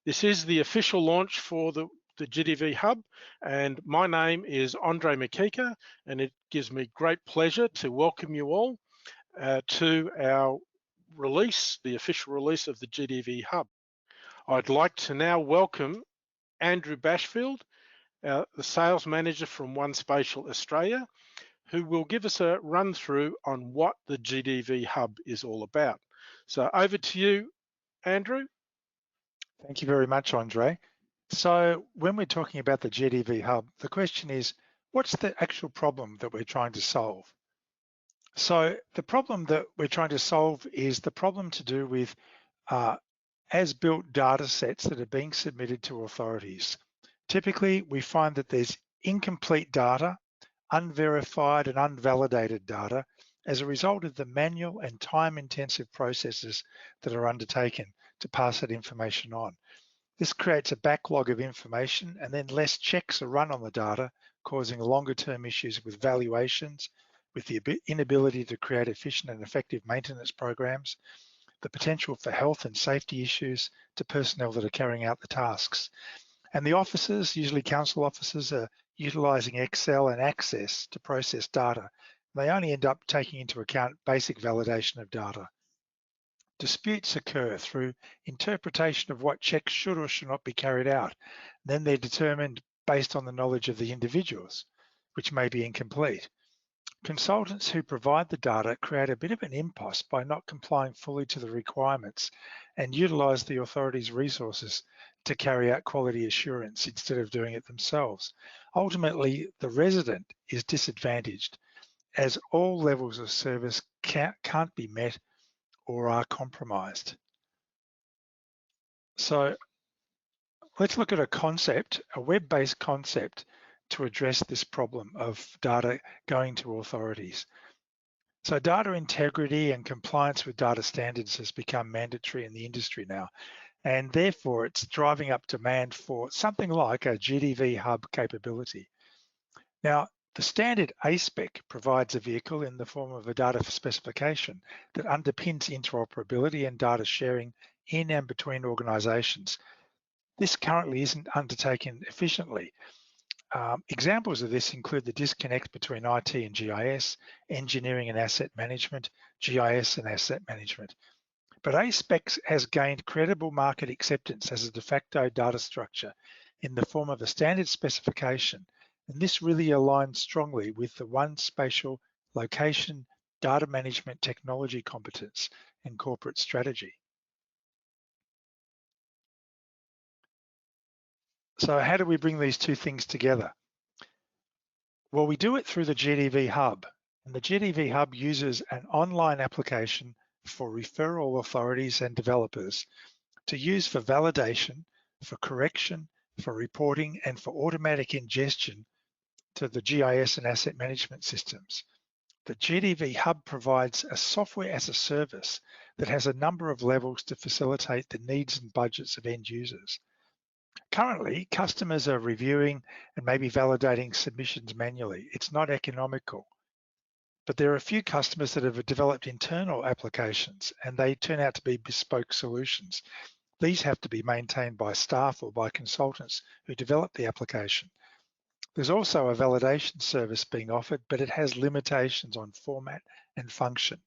This is the official launch for the GDV Hub, and my name is Andrej Mocicka, and it gives me great pleasure to welcome you all to our release, the official release of the GDV Hub. I'd like to now welcome Andrew Bashfield, the sales manager from One Spatial Australia, who will give us a run through on what the GDV Hub is all about. So over to you, Andrew. Thank you very much, Andrej. So when we're talking about the GDV Hub, the question is, what's the actual problem that we're trying to solve? So the problem that we're trying to solve is the problem to do with as-built data sets that are being submitted to authorities. Typically, we find that there's incomplete data, unverified and unvalidated data as a result of the manual and time-intensive processes that are undertaken to pass that information on. This creates a backlog of information, and then less checks are run on the data, causing longer-term issues with valuations, with the inability to create efficient and effective maintenance programs, the potential for health and safety issues to personnel that are carrying out the tasks. And the officers, usually council officers, are utilising Excel and Access to process data. They only end up taking into account basic validation of data. Disputes occur through interpretation of what checks should or should not be carried out. Then they're determined based on the knowledge of the individuals, which may be incomplete. Consultants who provide the data create a bit of an impasse by not complying fully to the requirements and utilise the authority's resources to carry out quality assurance instead of doing it themselves. Ultimately, the resident is disadvantaged as all levels of service can't be met or are compromised. So let's look at a concept, a web-based concept to address this problem of data going to authorities. So data integrity and compliance with data standards has become mandatory in the industry now, and therefore it's driving up demand for something like a GDV Hub capability. Now, the standard A-SPEC provides a vehicle in the form of a data specification that underpins interoperability and data sharing in and between organisations. This currently isn't undertaken efficiently. Examples of this include the disconnect between IT and GIS, engineering and asset management, GIS and asset management. But A-SPEC has gained credible market acceptance as a de facto data structure in the form of a standard specification, and this really aligns strongly with the One Spatial location data management technology competence and corporate strategy. So how do we bring these two things together? Well, we do it through the GDV Hub, and the GDV Hub uses an online application for referral authorities and developers to use for validation, for correction, for reporting, and for automatic ingestion to the GIS and asset management systems. The GDV Hub provides a software as a service that has a number of levels to facilitate the needs and budgets of end users. Currently, customers are reviewing and maybe validating submissions manually. It's not economical, but there are a few customers that have developed internal applications and they turn out to be bespoke solutions. These have to be maintained by staff or by consultants who develop the application. There's also a validation service being offered, but it has limitations on format and function.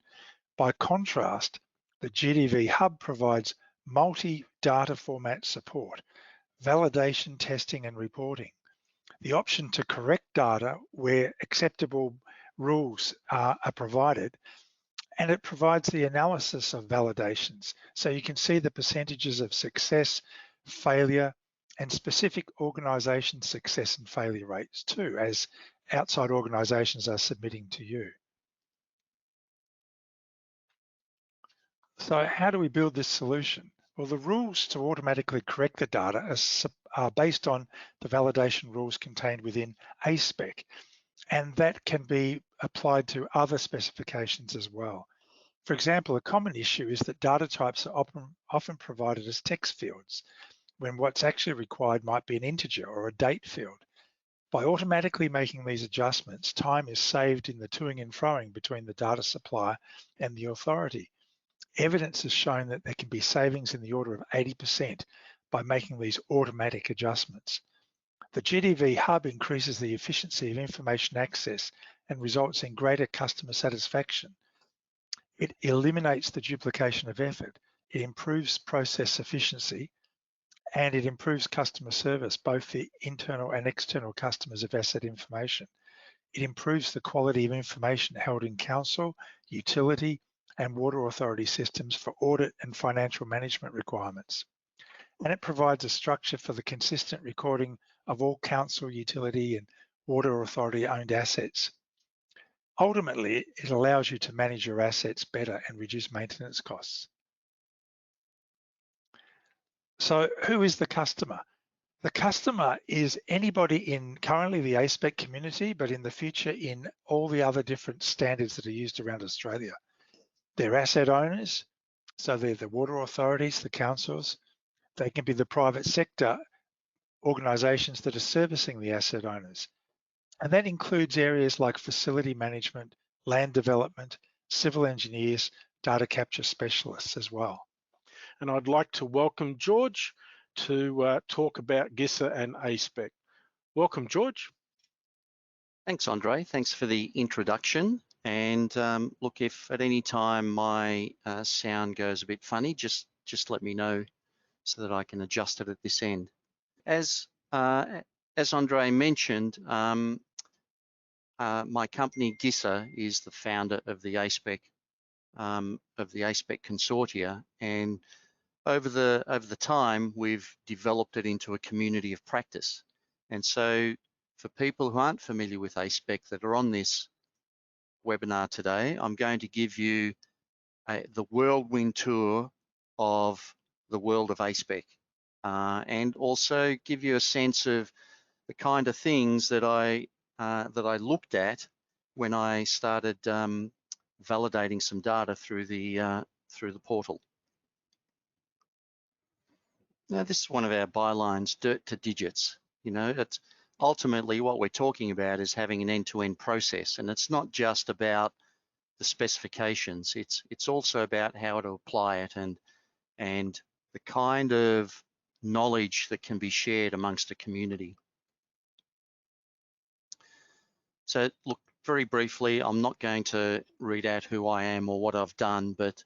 By contrast, the GDV Hub provides multi-data format support, validation, testing, and reporting. The option to correct data where acceptable rules are provided, and it provides the analysis of validations. So you can see the percentages of success, failure, and specific organisation success and failure rates too, as outside organisations are submitting to you. So how do we build this solution? Well, the rules to automatically correct the data are based on the validation rules contained within A-SPEC, and that can be applied to other specifications as well. For example, a common issue is that data types are often provided as text fields, when what's actually required might be an integer or a date field. By automatically making these adjustments, time is saved in the toing and froing between the data supplier and the authority. Evidence has shown that there can be savings in the order of 80% by making these automatic adjustments. The GDV Hub increases the efficiency of information access and results in greater customer satisfaction. It eliminates the duplication of effort. It improves process efficiency, and it improves customer service, both the internal and external customers of asset information. It improves the quality of information held in council, utility, and water authority systems for audit and financial management requirements. And it provides a structure for the consistent recording of all council, utility, and water authority owned assets. Ultimately, it allows you to manage your assets better and reduce maintenance costs. So who is the customer? The customer is anybody in currently the A-SPEC community, but in the future in all the other different standards that are used around Australia. They're asset owners, so they're the water authorities, the councils. They can be the private sector organisations that are servicing the asset owners. And that includes areas like facility management, land development, civil engineers, data capture specialists as well. And I'd like to welcome George to talk about GISSA and A-SPEC. Welcome, George. Thanks, Andre. Thanks for the introduction. And look, if at any time my sound goes a bit funny, just let me know so that I can adjust it at this end. As Andre mentioned, my company GISSA is the founder of the A-SPEC consortia, and over the time we've developed it into a community of practice. And so for people who aren't familiar with A-SPEC that are on this webinar today, I'm going to give you the whirlwind tour of the world of A-SPEC, and also give you a sense of the kind of things that I looked at when I started validating some data through the portal. Now, this is one of our bylines, dirt to digits. You know, that's ultimately what we're talking about is having an end-to-end process, and it's not just about the specifications. It's also about how to apply it and the kind of knowledge that can be shared amongst a community. So look, very briefly, I'm not going to read out who I am or what I've done, but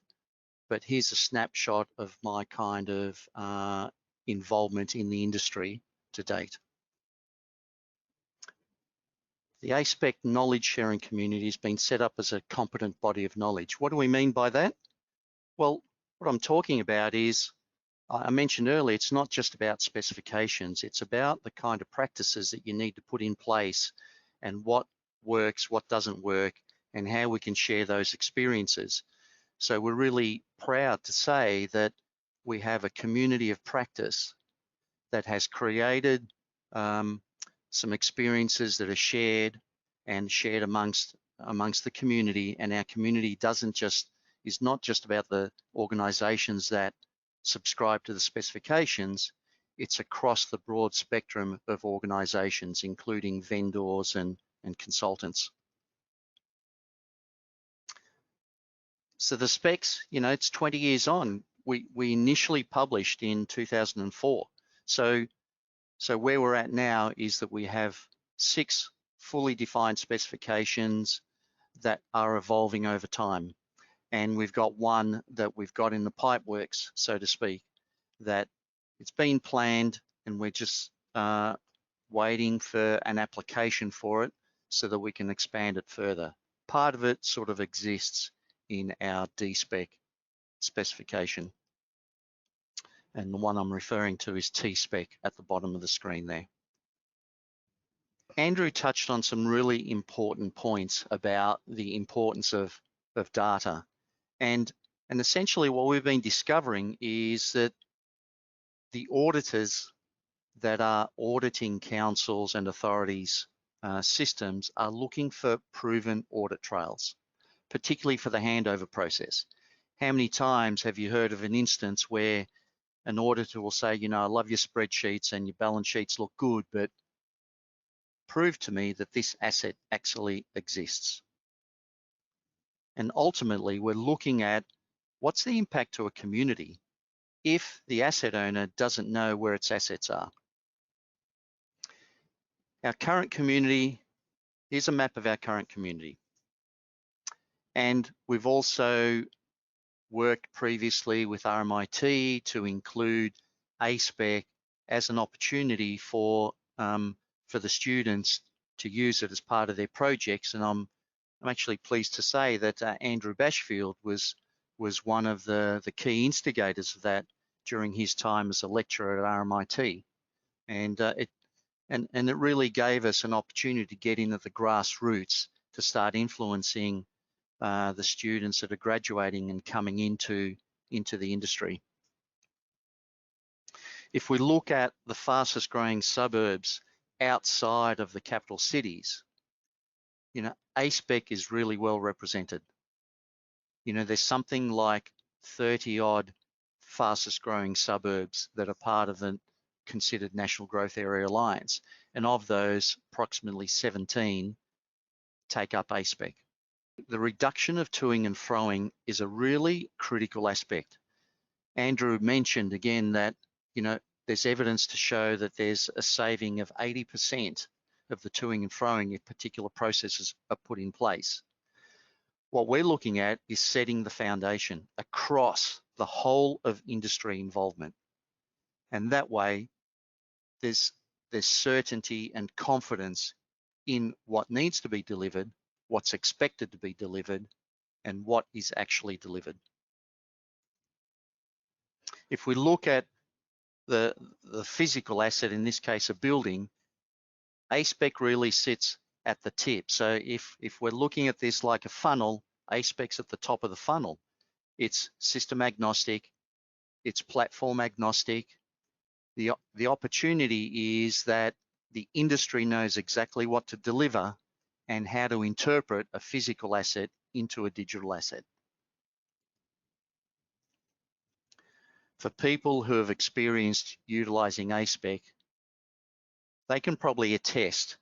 here's a snapshot of my kind of involvement in the industry to date. The A-SPEC knowledge sharing community has been set up as a competent body of knowledge. What do we mean by that? Well, what I'm talking about is, I mentioned earlier, it's not just about specifications, it's about the kind of practices that you need to put in place and what works, what doesn't work, and how we can share those experiences. So we're really proud to say that we have a community of practice that has created some experiences that are shared amongst the community, and our community is not just about the organizations that subscribe to the specifications, it's across the broad spectrum of organizations, including vendors and consultants. So the specs, you know, it's 20 years on. We initially published in 2004. So where we're at now is that we have 6 fully defined specifications that are evolving over time. And we've got one that we've got in the pipe works, so to speak, that it's been planned and we're just waiting for an application for it so that we can expand it further. Part of it sort of exists in our D-SPEC specification. And the one I'm referring to is T-SPEC at the bottom of the screen there. Andrew touched on some really important points about the importance of data. And essentially what we've been discovering is that the auditors that are auditing councils and authorities' systems are looking for proven audit trails, particularly for the handover process. How many times have you heard of an instance where an auditor will say, you know, I love your spreadsheets and your balance sheets look good, but prove to me that this asset actually exists? And ultimately, we're looking at what's the impact to a community if the asset owner doesn't know where its assets are. Our current community, here's a map of our current community. And we've also worked previously with RMIT to include A-SPEC as an opportunity for the students to use it as part of their projects. And I'm actually pleased to say that Andrew Bashfield was one of the key instigators of that during his time as a lecturer at RMIT. And it really gave us an opportunity to get into the grassroots to start influencing the students that are graduating and coming into the industry. If we look at the fastest growing suburbs outside of the capital cities, you know, A-SPEC is really well represented. You know, there's something like 30 odd fastest growing suburbs that are part of the considered National Growth Area Alliance. And of those, approximately 17 take up A-SPEC. The reduction of toing and froing is a really critical aspect. Andrew mentioned again that, you know, there's evidence to show that there's a saving of 80% of the toing and froing if particular processes are put in place. What we're looking at is setting the foundation across the whole of industry involvement. And that way, there's certainty and confidence in what needs to be delivered, what's expected to be delivered, and what is actually delivered. If we look at the physical asset, in this case a building, A-SPEC really sits at the tip. So if we're looking at this like a funnel, A-SPEC's at the top of the funnel. It's system agnostic, it's platform agnostic. The opportunity is that the industry knows exactly what to deliver and how to interpret a physical asset into a digital asset. For people who have experienced utilizing A-SPEC, they can probably attest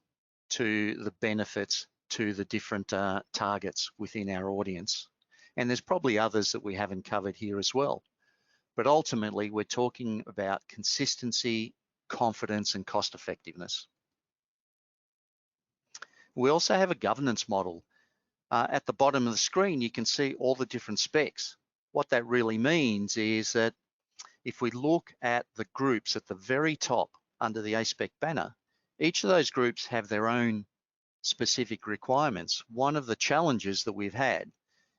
to the benefits to the different targets within our audience. And there's probably others that we haven't covered here as well. But ultimately, we're talking about consistency, confidence, and cost effectiveness. We also have a governance model. At the bottom of the screen, you can see all the different specs. What that really means is that if we look at the groups at the very top under the A-SPEC banner, each of those groups have their own specific requirements. One of the challenges that we've had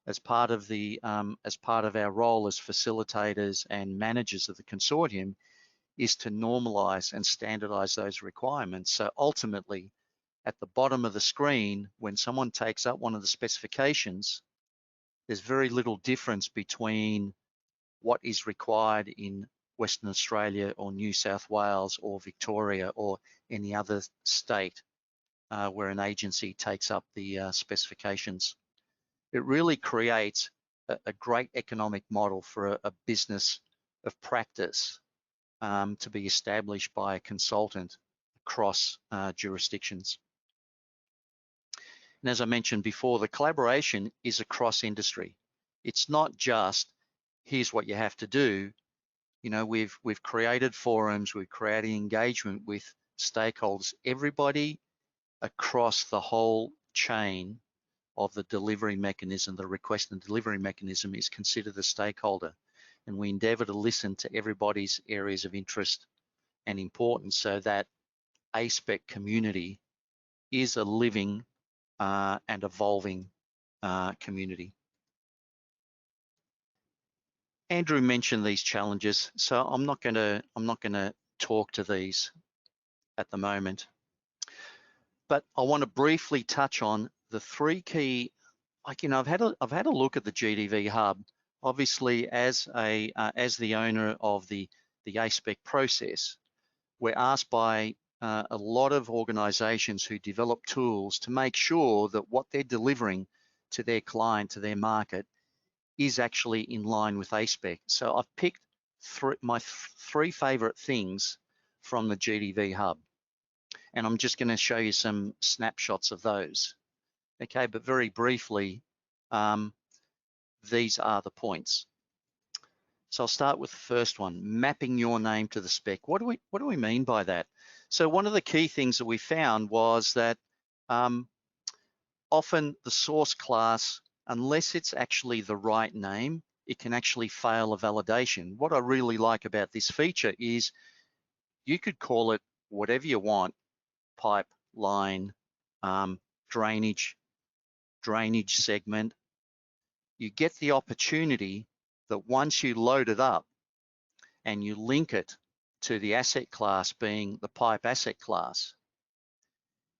as part of our role as facilitators and managers of the consortium is to normalize and standardize those requirements. So ultimately, at the bottom of the screen, when someone takes up one of the specifications, there's very little difference between what is required in Western Australia or New South Wales or Victoria or any other state where an agency takes up the specifications. It really creates a great economic model for a business of practice to be established by a consultant across jurisdictions. And as I mentioned before, the collaboration is across industry. It's not just, here's what you have to do. You know, we've created forums, we've created engagement with stakeholders. Everybody across the whole chain of the delivery mechanism, the request and delivery mechanism, is considered a stakeholder. And we endeavour to listen to everybody's areas of interest and importance so that A-SPEC community is a living and evolving community. Andrew mentioned these challenges, so I'm not going to talk to these at the moment. But I want to briefly touch on the three key. Like, you know, I've had a look at the GDV Hub. Obviously, as the owner of the A-SPEC process, we're asked by a lot of organisations who develop tools to make sure that what they're delivering to their client, to their market, is actually in line with A-SPEC. So I've picked my three favourite things from the GDV Hub, and I'm just going to show you some snapshots of those. Okay, but very briefly, these are the points. So I'll start with the first one, mapping your name to the spec. What do we mean by that? So one of the key things that we found was that often the source class, unless it's actually the right name, it can actually fail a validation. What I really like about this feature is you could call it whatever you want, pipe, line, drainage segment. You get the opportunity that once you load it up and you link it to the asset class being the pipe asset class,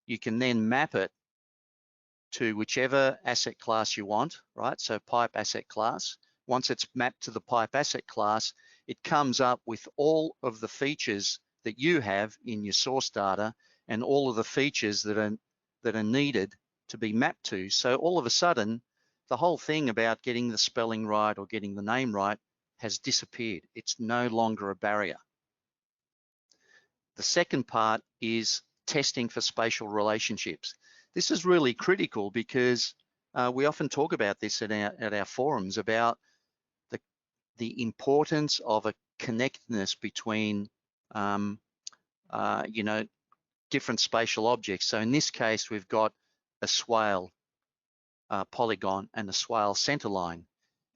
you can then map it to whichever asset class you want, right? So pipe asset class. Once it's mapped to the pipe asset class, it comes up with all of the features that you have in your source data and all of the features that are needed to be mapped to. So all of a sudden, the whole thing about getting the spelling right or getting the name right has disappeared. It's no longer a barrier. The second part is testing for spatial relationships. This is really critical because we often talk about this at our forums about the importance of a connectedness between you know, different spatial objects. So in this case, we've got a swale polygon and a swale center line.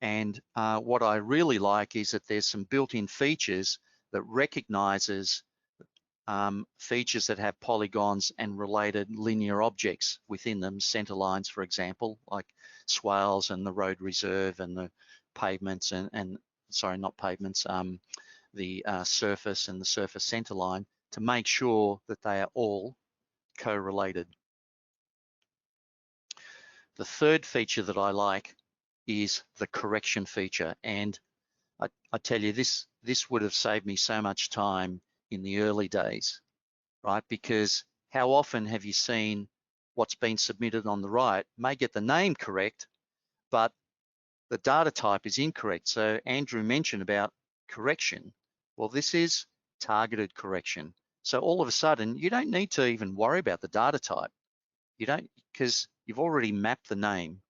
And what I really like is that there's some built-in features that recognizes features that have polygons and related linear objects within them, center lines, for example, like swales and the road reserve and the pavements and sorry, not pavements, the surface and the surface center line, to make sure that they are all correlated. The third feature that I like is the correction feature. And I tell you, this would have saved me so much time in the early days, right? Because how often have you seen what's been submitted on the right may get the name correct, but the data type is incorrect. So Andrew mentioned about correction. Well, this is targeted correction. So all of a sudden, you don't need to even worry about the data type. You don't, because you've already mapped the name.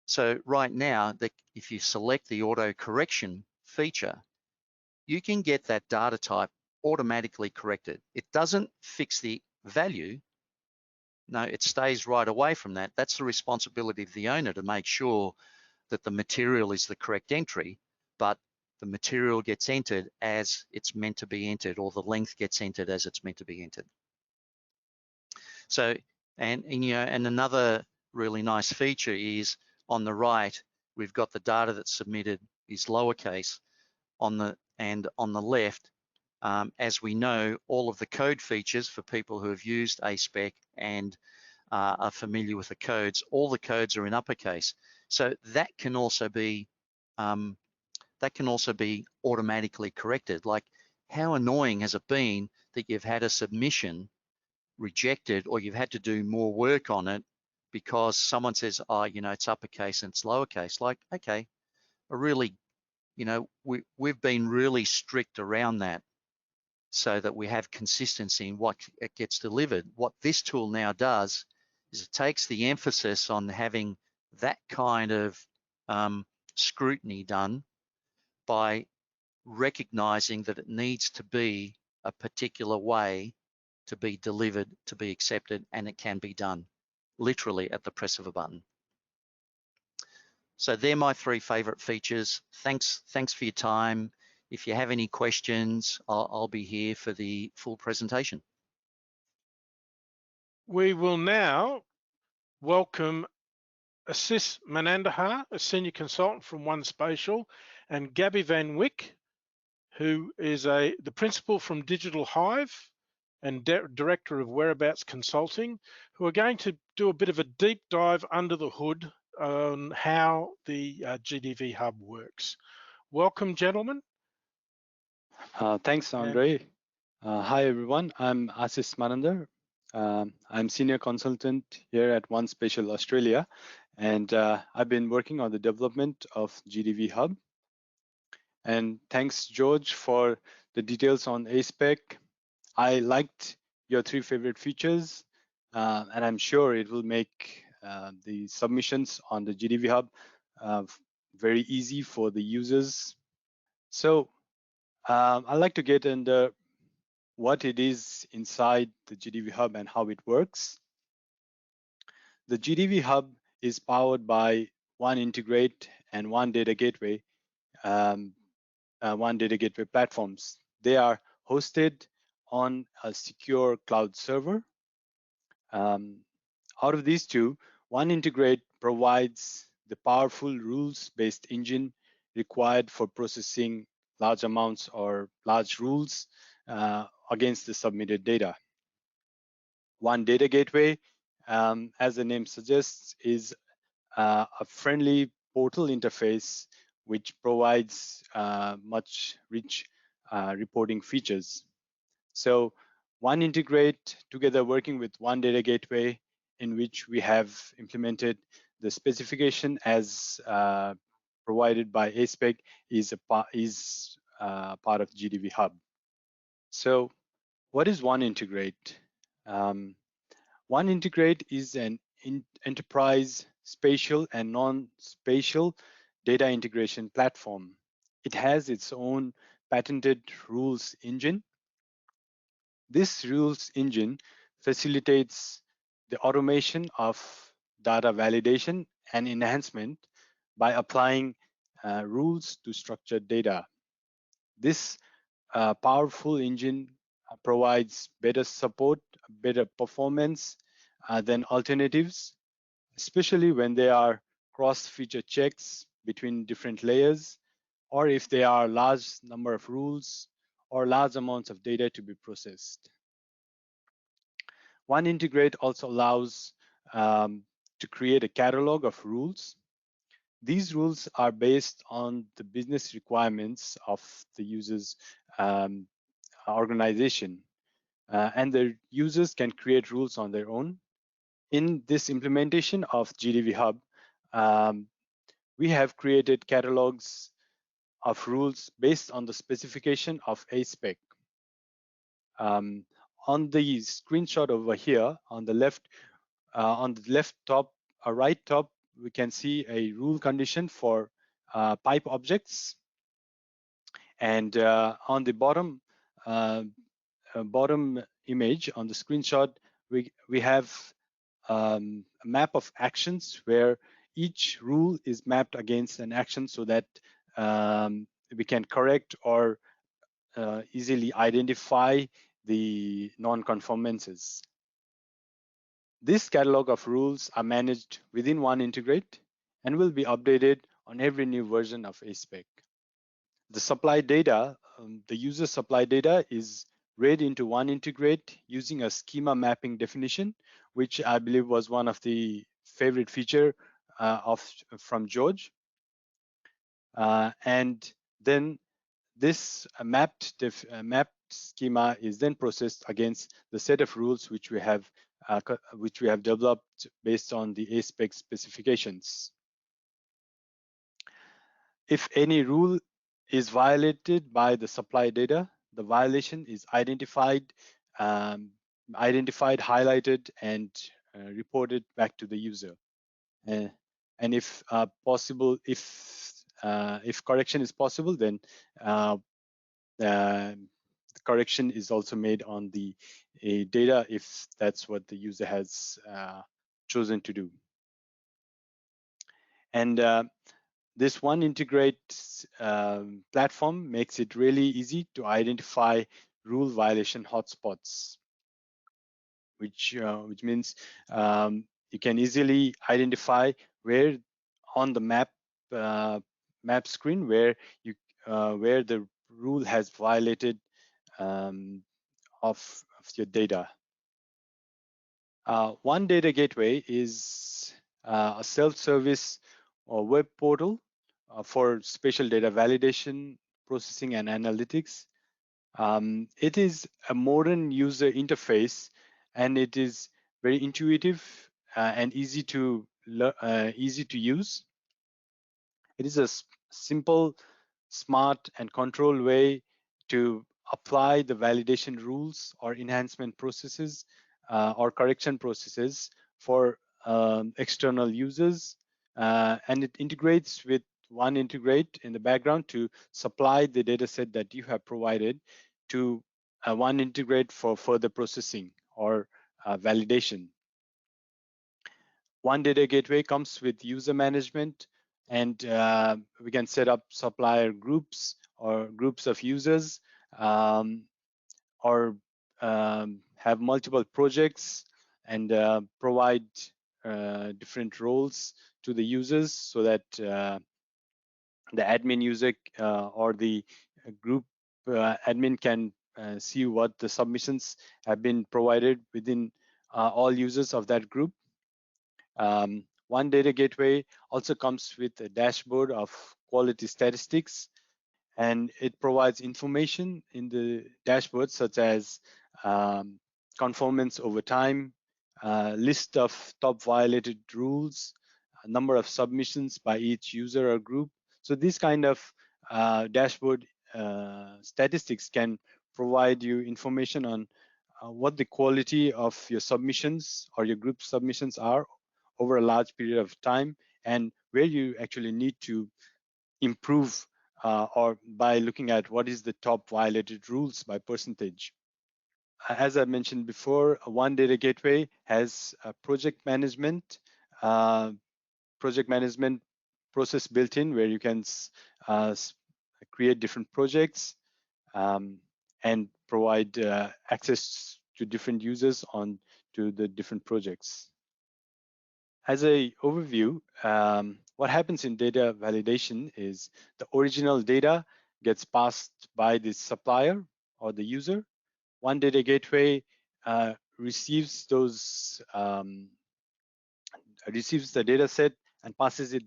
So right now, if you select the auto correction feature, you can get that data type automatically corrected. It doesn't fix the value. No, it stays right away from that. That's the responsibility of the owner to make sure that the material is the correct entry, but the material gets entered as it's meant to be entered, or the length gets entered as it's meant to be entered. So, and you know, and another really nice feature is on the right, we've got the data that's submitted is lowercase. On the left, as we know, all of the code features for people who have used A-SPEC and are familiar with the codes, all the codes are in uppercase. So that can also be automatically corrected. Like, how annoying has it been that you've had a submission rejected, or you've had to do more work on it because someone says, oh, you know, it's uppercase and it's lowercase. Like, okay, you know, we've been really strict around that so that we have consistency in what it gets delivered. What this tool now does is it takes the emphasis on having that kind of scrutiny done by recognizing that it needs to be a particular way to be delivered, to be accepted, and it can be done literally at the press of a button. So they're my three favorite features. Thanks for your time. If you have any questions, I'll be here for the full presentation. We will now welcome Ashish Manandhar, a senior consultant from One Spatial, and Gabriel van Wyk, who is the principal from Digital-hive and director of Whereabouts Consulting, who are going to do a bit of a deep dive under the hood on how the GDV Hub works. Welcome, gentlemen. Thanks, Andrej. Hi, everyone. I'm Ashish Manandhar. I'm senior consultant here at One Spatial Australia, and I've been working on the development of GDV Hub. And thanks, George, for the details on A-SPEC. I liked your three favorite features, and I'm sure it will make the submissions on the GDV Hub very easy for the users So I'd like to get into what it is inside the GDV Hub and how it works. The GDV Hub is powered by one integrate and one data gateway, platforms. They are hosted on a secure cloud server. Out of these two, one integrate provides the powerful rules-based engine required for processing large amounts or large rules against the submitted data. One data gateway, as the name suggests, is a friendly portal interface which provides much rich reporting features. So one integrate together working with one data gateway in which we have implemented the specification as provided by A-SPEC is part of GDV Hub. So what is one integrate? One integrate is an enterprise spatial and non-spatial data integration platform. It has its own patented rules engine. This rules engine facilitates the automation of data validation and enhancement by applying rules to structured data. This powerful engine provides better support, better performance than alternatives, especially when there are cross-feature checks between different layers, or if there are large number of rules or large amounts of data to be processed. One integrate also allows to create a catalog of rules. These rules are based on the business requirements of the user's organization, and the users can create rules on their own. In this implementation of GDV Hub, we have created catalogs of rules based on the specification of A-SPEC. On the screenshot over here, on the left top or right top, we can see a rule condition for pipe objects, and on the bottom image on the screenshot, we have a map of actions where each rule is mapped against an action so that we can correct or easily identify the non-conformances. This catalog of rules are managed within one integrate and will be updated on every new version of A-SPEC. The supply data, the user supply data is read into one integrate using a schema mapping definition, which I believe was one of the favorite feature from George. And then this mapped schema is then processed against the set of rules which we have developed based on the A-SPEC specifications. If any rule is violated by the supply data, the violation is identified, highlighted, and reported back to the user. And if possible, if correction is possible, then the correction is also made on the data if that's what the user has chosen to do. And this one integrate platform makes it really easy to identify rule violation hotspots, which means you can easily identify where on the map screen where the rule has violated of your data. One data gateway is a self-service or web portal for spatial data validation, processing, and analytics. It is a modern user interface, and it is very intuitive and easy to use. It is a simple, smart, and controlled way to apply the validation rules or enhancement processes or correction processes for external users, and it integrates with one integrate in the background to supply the data set that you have provided to one integrate for further processing or validation. One data gateway comes with user management, and we can set up supplier groups or groups of users, or have multiple projects and provide different roles to the users so that the admin user or the group admin can see what the submissions have been provided within all users of that group. One data gateway also comes with a dashboard of quality statistics, and it provides information in the dashboard such as conformance over time, list of top violated rules, number of submissions by each user or group. So this kind of dashboard statistics can provide you information on what the quality of your submissions or your group submissions are over a large period of time, and where you actually need to improve or by looking at what is the top violated rules by percentage. As I mentioned before, one data gateway has a project management process built in, where you can create different projects and provide access to different users on to the different projects. As an overview, what happens in data validation is the original data gets passed by the supplier or the user. One data gateway receives those receives the data set and passes it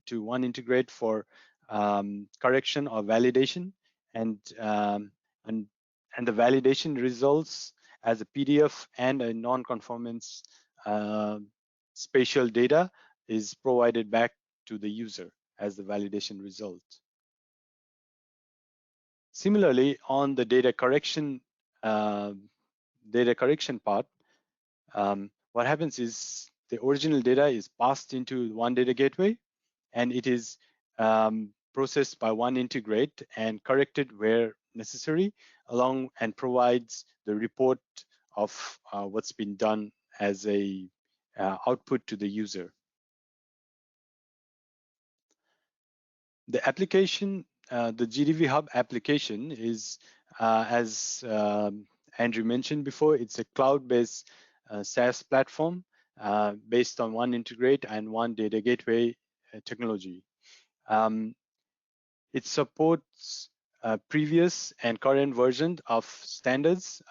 to one integrate for correction or validation, and the validation results as a PDF and a non-conformance spatial data is provided back to the user as the validation result. Similarly, on the data correction part, what happens is the original data is passed into one data gateway, and it is processed by one integrate and corrected where necessary, along and provides the report of what's been done as a output to the user. The application, the GDV Hub application is, as Andrew mentioned before, it's a cloud-based SaaS platform based on one integrate and one data gateway technology. It supports previous and current version of standards.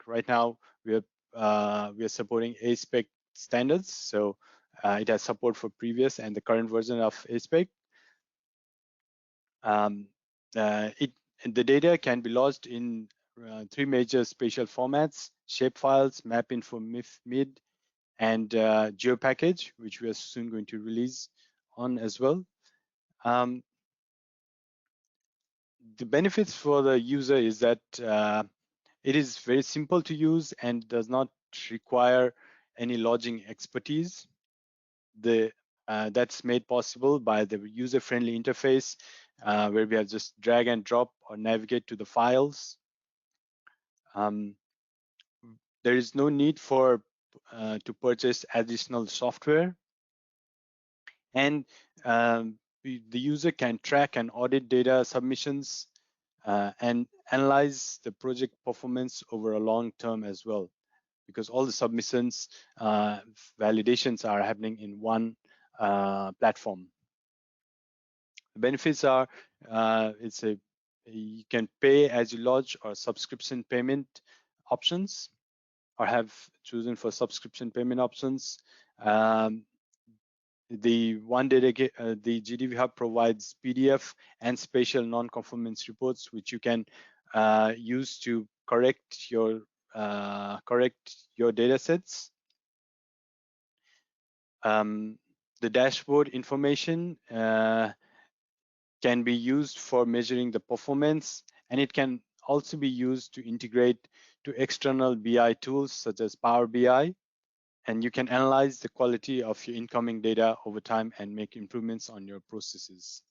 Right now, we are supporting A-SPEC standards, so it has support for previous and the current version of A-SPEC. The data can be lodged in three major spatial formats: shapefiles, mapinfo, mid, and geopackage, which we are soon going to release on as well. The benefits for the user is that it is very simple to use and does not require any logging expertise. That's made possible by the user-friendly interface, where we have just drag and drop or navigate to the files. There is no need for to purchase additional software, and the user can track and audit data submissions and analyze the project performance over a long term as well, because all the submissions validations are happening in one platform. The benefits are you can pay as you lodge or subscription payment options, or have chosen for subscription payment options. The GDV Hub provides PDF and spatial non-conformance reports, which you can use to correct your data sets. The dashboard information can be used for measuring the performance, and it can also be used to integrate to external BI tools such as Power BI. and you can analyze the quality of your incoming data over time and make improvements on your processes.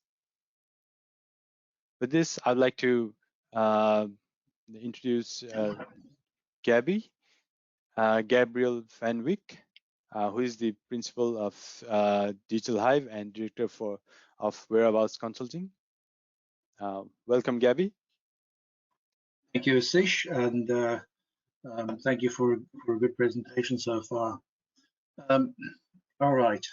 With this, I'd like to introduce Gabriel van Wyk, who is the principal of Digital-hive and director of Whereabouts Consulting. Welcome, Gabby. Thank you, Ashish, and thank you for a good presentation so far. All right.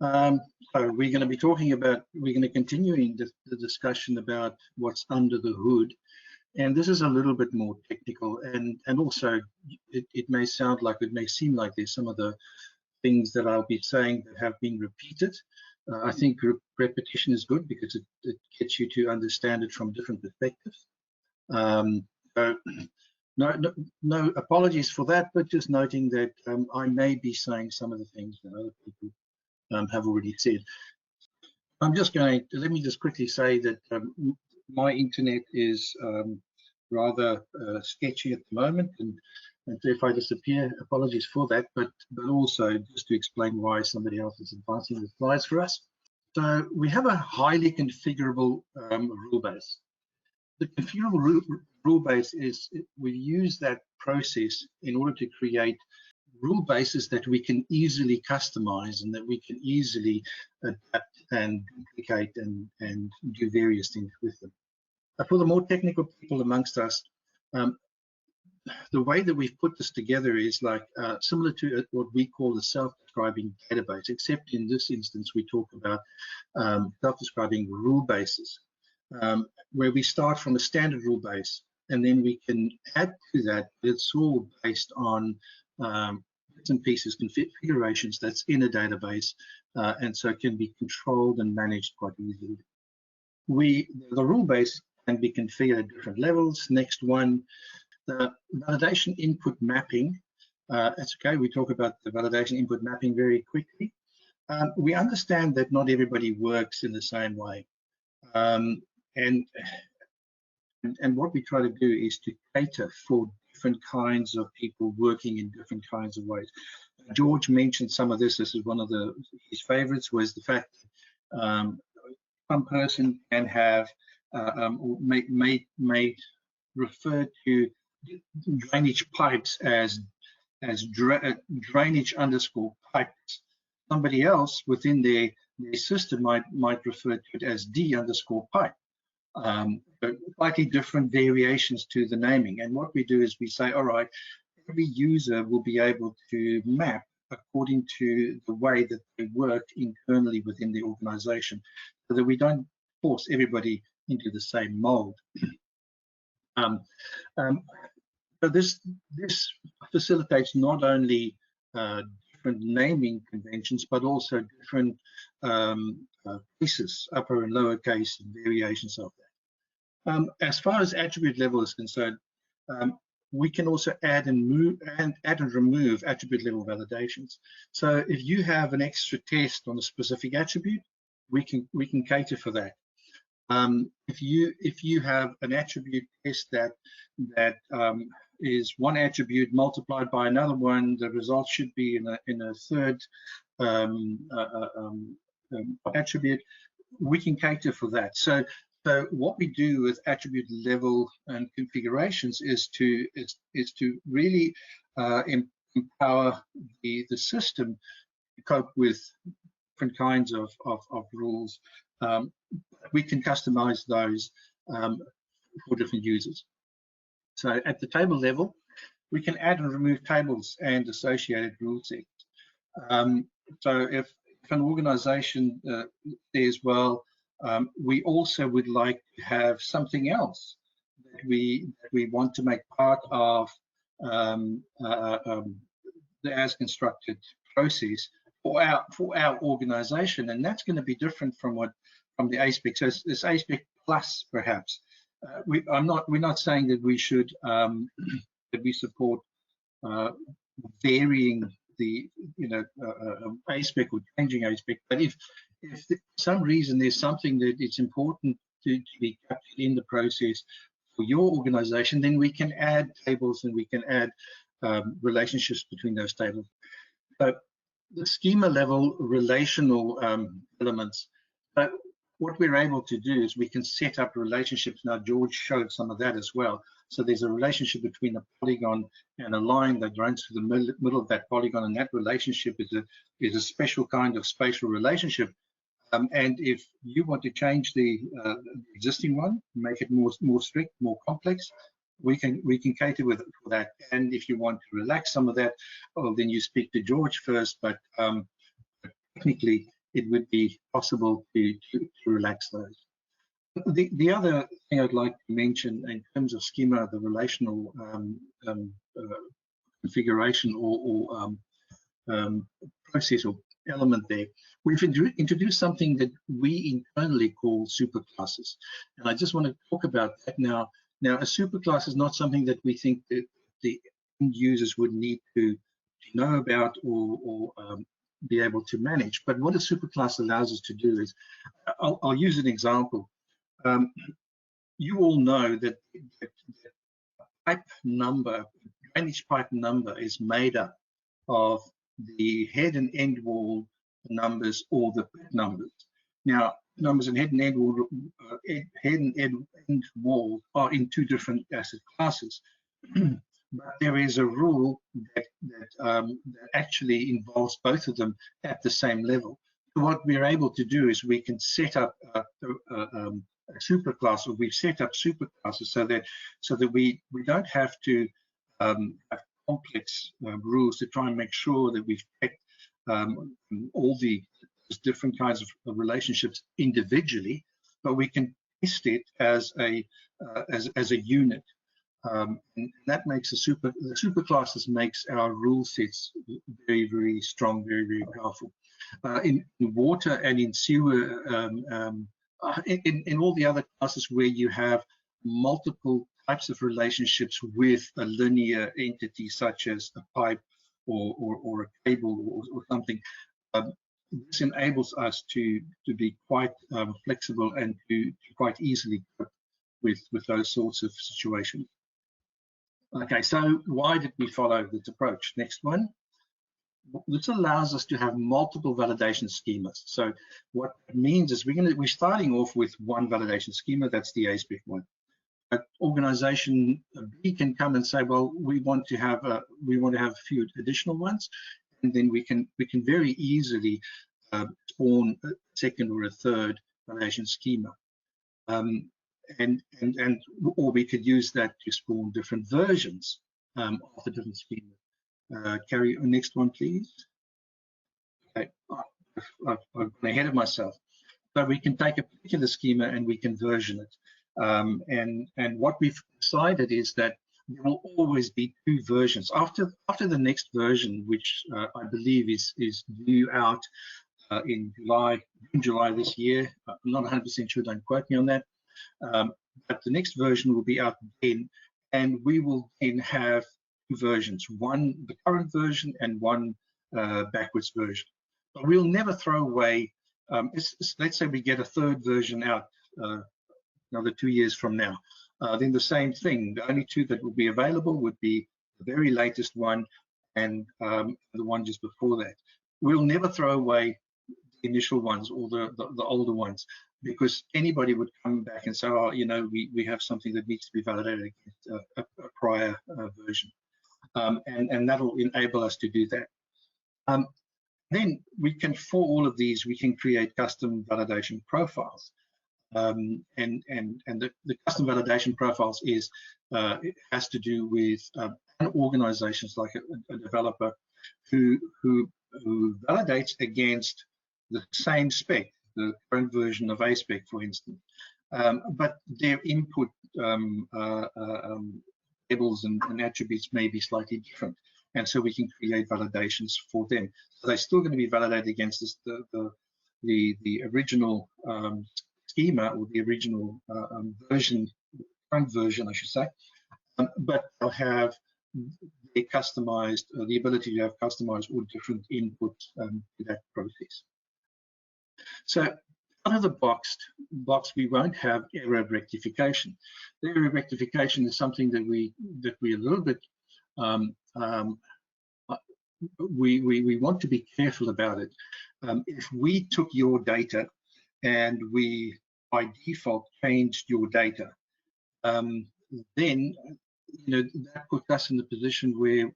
So we're going to be talking about, we're going to continue in the discussion about what's under the hood. And this is a little bit more technical, and also it may sound like, it may seem like there's some of the things that I'll be saying that have been repeated. I think repetition is good because it gets you to understand it from different perspectives. So no apologies for that, but just noting that I may be saying some of the things that other people have already said. I'm just going to, let me just quickly say that my internet is rather sketchy at the moment, and if I disappear, apologies for that, but also just to explain why somebody else is advancing the slides for us. So we have a highly configurable rule base. The configurable rule base is, we use that process in order to create rule bases that we can easily customize and that we can easily adapt and duplicate and do various things with them. For the more technical people amongst us, the way that we've put this together is like similar to what we call the self-describing database, except in this instance we talk about self-describing rule bases, where we start from a standard rule base and then we can add to that. It's all based on bits and pieces, configurations that's in a database, and so it can be controlled and managed quite easily. The rule base can be configured at different levels. Next one, the validation input mapping. That's okay, we talk about the validation input mapping very quickly. We understand that not everybody works in the same way. And what we try to do is to cater for different kinds of people working in different kinds of ways. George mentioned some of this. This is one of his favorites, was the fact that some person can have or may refer to drainage pipes as drainage underscore pipes. Somebody else within their system might refer to it as D underscore pipe. Slightly different variations to the naming. And what we do is we say, all right, every user will be able to map according to the way that they work internally within the organization, so that we don't force everybody into the same mold. So this facilitates not only different naming conventions, but also different cases, upper and lower case, and variations of that. As far as attribute level is concerned, we can also add and remove attribute level validations. So if you have an extra test on a specific attribute, we can cater for that. If you have an attribute test that is one attribute multiplied by another one, the result should be in a third attribute, we can cater for that. So what we do with attribute level and configurations is to really empower the system to cope with different kinds of rules. We can customize those for different users. So at the table level, we can add and remove tables and associated rule sets. So if an organization says, well, we also would like to have something else that we want to make part of the as constructed process for our organization, and that's going to be different from the A-SPEC. So it's A-SPEC plus perhaps. We're not saying that we should that we support varying the A-SPEC or changing A-SPEC, but if for some reason there's something that it's important to be captured in the process for your organization, then we can add tables and we can add relationships between those tables. So the schema level relational elements, what we're able to do is we can set up relationships. Now, George showed some of that as well. So there's a relationship between a polygon and a line that runs through the middle of that polygon, and that relationship is a special kind of spatial relationship. And if you want to change the existing one, make it more strict, more complex, we can cater for that. And if you want to relax some of that, well, then you speak to George first. But technically, it would be possible to relax those. The other thing I'd like to mention in terms of schema, the relational configuration or process or element there, we've introduced something that we internally call superclasses. And I just want to talk about that now. Now, a superclass is not something that we think that the end users would need to know about or be able to manage. But what a superclass allows us to do is, I'll use an example. You all know that pipe number, drainage pipe number, is made up of the head and end wall numbers or the pit numbers. Now, numbers in head and end wall are in two different asset classes. But there is a rule that actually involves both of them at the same level. So what we're able to do is we can set up a superclass, or we've set up superclasses so that we don't have to have complex rules to try and make sure that we've kept all the different kinds of relationships individually, but we can test it as a unit. And that makes the superclasses makes our rule sets very, very strong, very, very powerful. In water and in sewer, in all the other classes where you have multiple types of relationships with a linear entity, such as a pipe or a cable or something, this enables us to be quite flexible and to quite easily cope with those sorts of situations. Okay, so why did we follow this approach? Next one. This allows us to have multiple validation schemas. So what it means is we're starting off with one validation schema. That's the A-SPEC one. But organization B can come and say, well, we want to have a few additional ones, and then we can very easily spawn a second or a third validation schema. Or we could use that to spawn different versions of the different schemas. Carry on, next one, please. Okay, I've gone ahead of myself. So we can take a particular schema and we can version it. And what we've decided is that there will always be two versions. After the next version, which I believe is due out in July this year. I'm not 100% sure, don't quote me on that. But the next version will be out then, and we will then have two versions, one the current version and one backwards version. But we'll never throw away, let's say we get a third version out another 2 years from now. Then the same thing, the only two that will be available would be the very latest one and the one just before that. We'll never throw away the initial ones or the older ones, because anybody would come back and say, oh, you know, we have something that needs to be validated against a prior version. And that'll enable us to do that. Then we can, for all of these, we can create custom validation profiles. And the custom validation profiles is it has to do with organizations like a developer who validates against the same spec, the current version of A-SPEC, for instance, but their input labels and attributes may be slightly different, and so we can create validations for them. So they're still going to be validated against this, the original schema, or the original version, current version, I should say, but they'll have a customized, the ability to have customized or different inputs to that process. So out of the box, we won't have error rectification. The error rectification is something that we're a little bit we want to be careful about it. If we took your data and we by default changed your data, then that puts us in the position where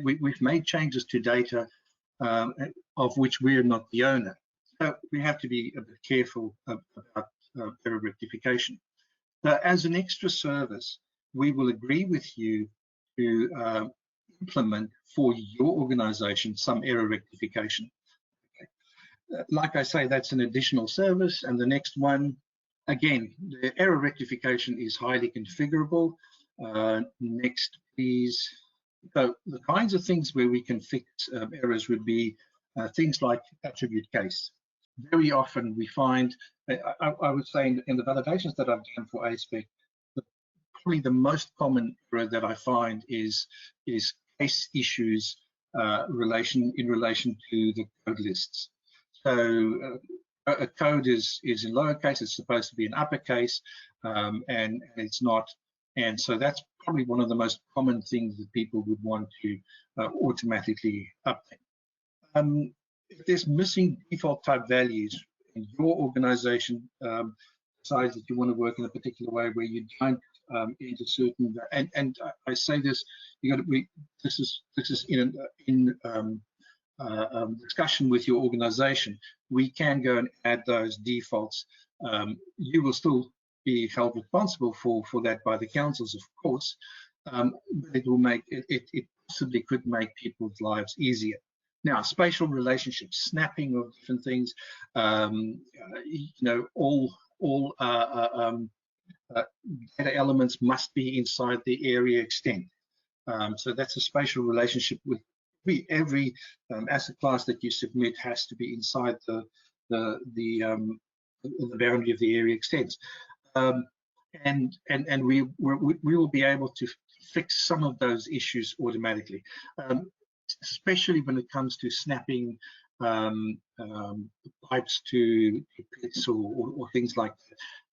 we've made changes to data of which we're not the owner. So we have to be a bit careful about error rectification. So as an extra service, we will agree with you to implement for your organization some error rectification. Okay. Like I say, that's an additional service. And the next one, again, the error rectification is highly configurable. Next, please. So the kinds of things where we can fix errors would be things like attribute case. Very often we find, I would say in the validations that I've done for A-SPEC, probably the most common error that I find is case issues in relation to the code lists. So a code is in lowercase, it's supposed to be in uppercase, and it's not. And so that's probably one of the most common things that people would want to automatically update. If there's missing default type values and your organization decides that you want to work in a particular way where you don't enter certain, and I say this, this is in discussion with your organization, we can go and add those defaults. You will still be held responsible for that by the councils, of course, but it will make it possibly could make people's lives easier. Now, spatial relationships, snapping of different things, all data elements must be inside the area extent. So that's a spatial relationship with every asset class that you submit has to be inside the boundary of the area extents. And we will be able to fix some of those issues automatically, especially when it comes to snapping pipes to pits or things like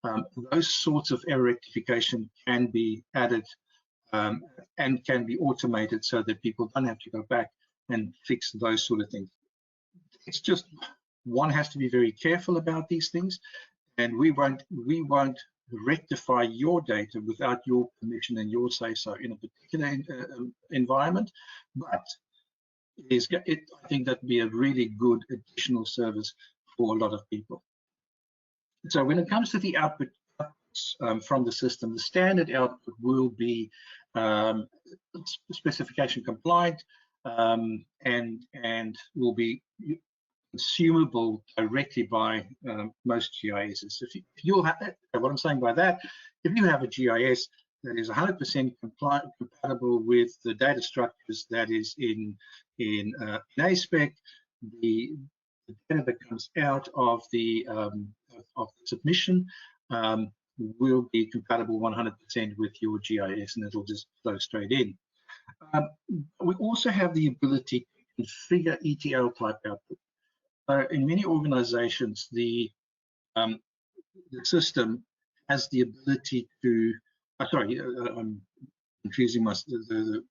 that. Those sorts of error rectification can be added and can be automated so that people don't have to go back and fix those sort of things. It's just one has to be very careful about these things, and we won't rectify your data without your permission and your say so in a particular environment. But I think that'd be a really good additional service for a lot of people. So when it comes to the outputs from the system, the standard output will be specification compliant and will be consumable directly by most GISs. If you'll have, what I'm saying by that, if you have a GIS that is 100% compatible with the data structures that is in A-SPEC, the data that comes out of the submission will be compatible 100% with your GIS, and it'll just flow straight in. We also have the ability to configure ETL type output. In many organizations, the system has the ability to, sorry, I'm confusing the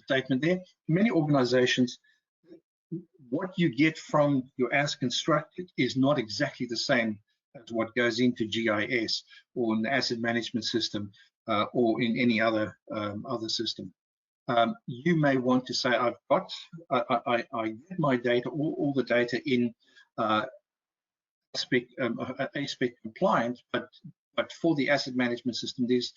statement there. In many organizations, what you get from your as constructed is not exactly the same as what goes into GIS or an asset management system or in any other system. You may want to say, I get my data, all the data in A-SPEC compliant, but for the asset management system, there's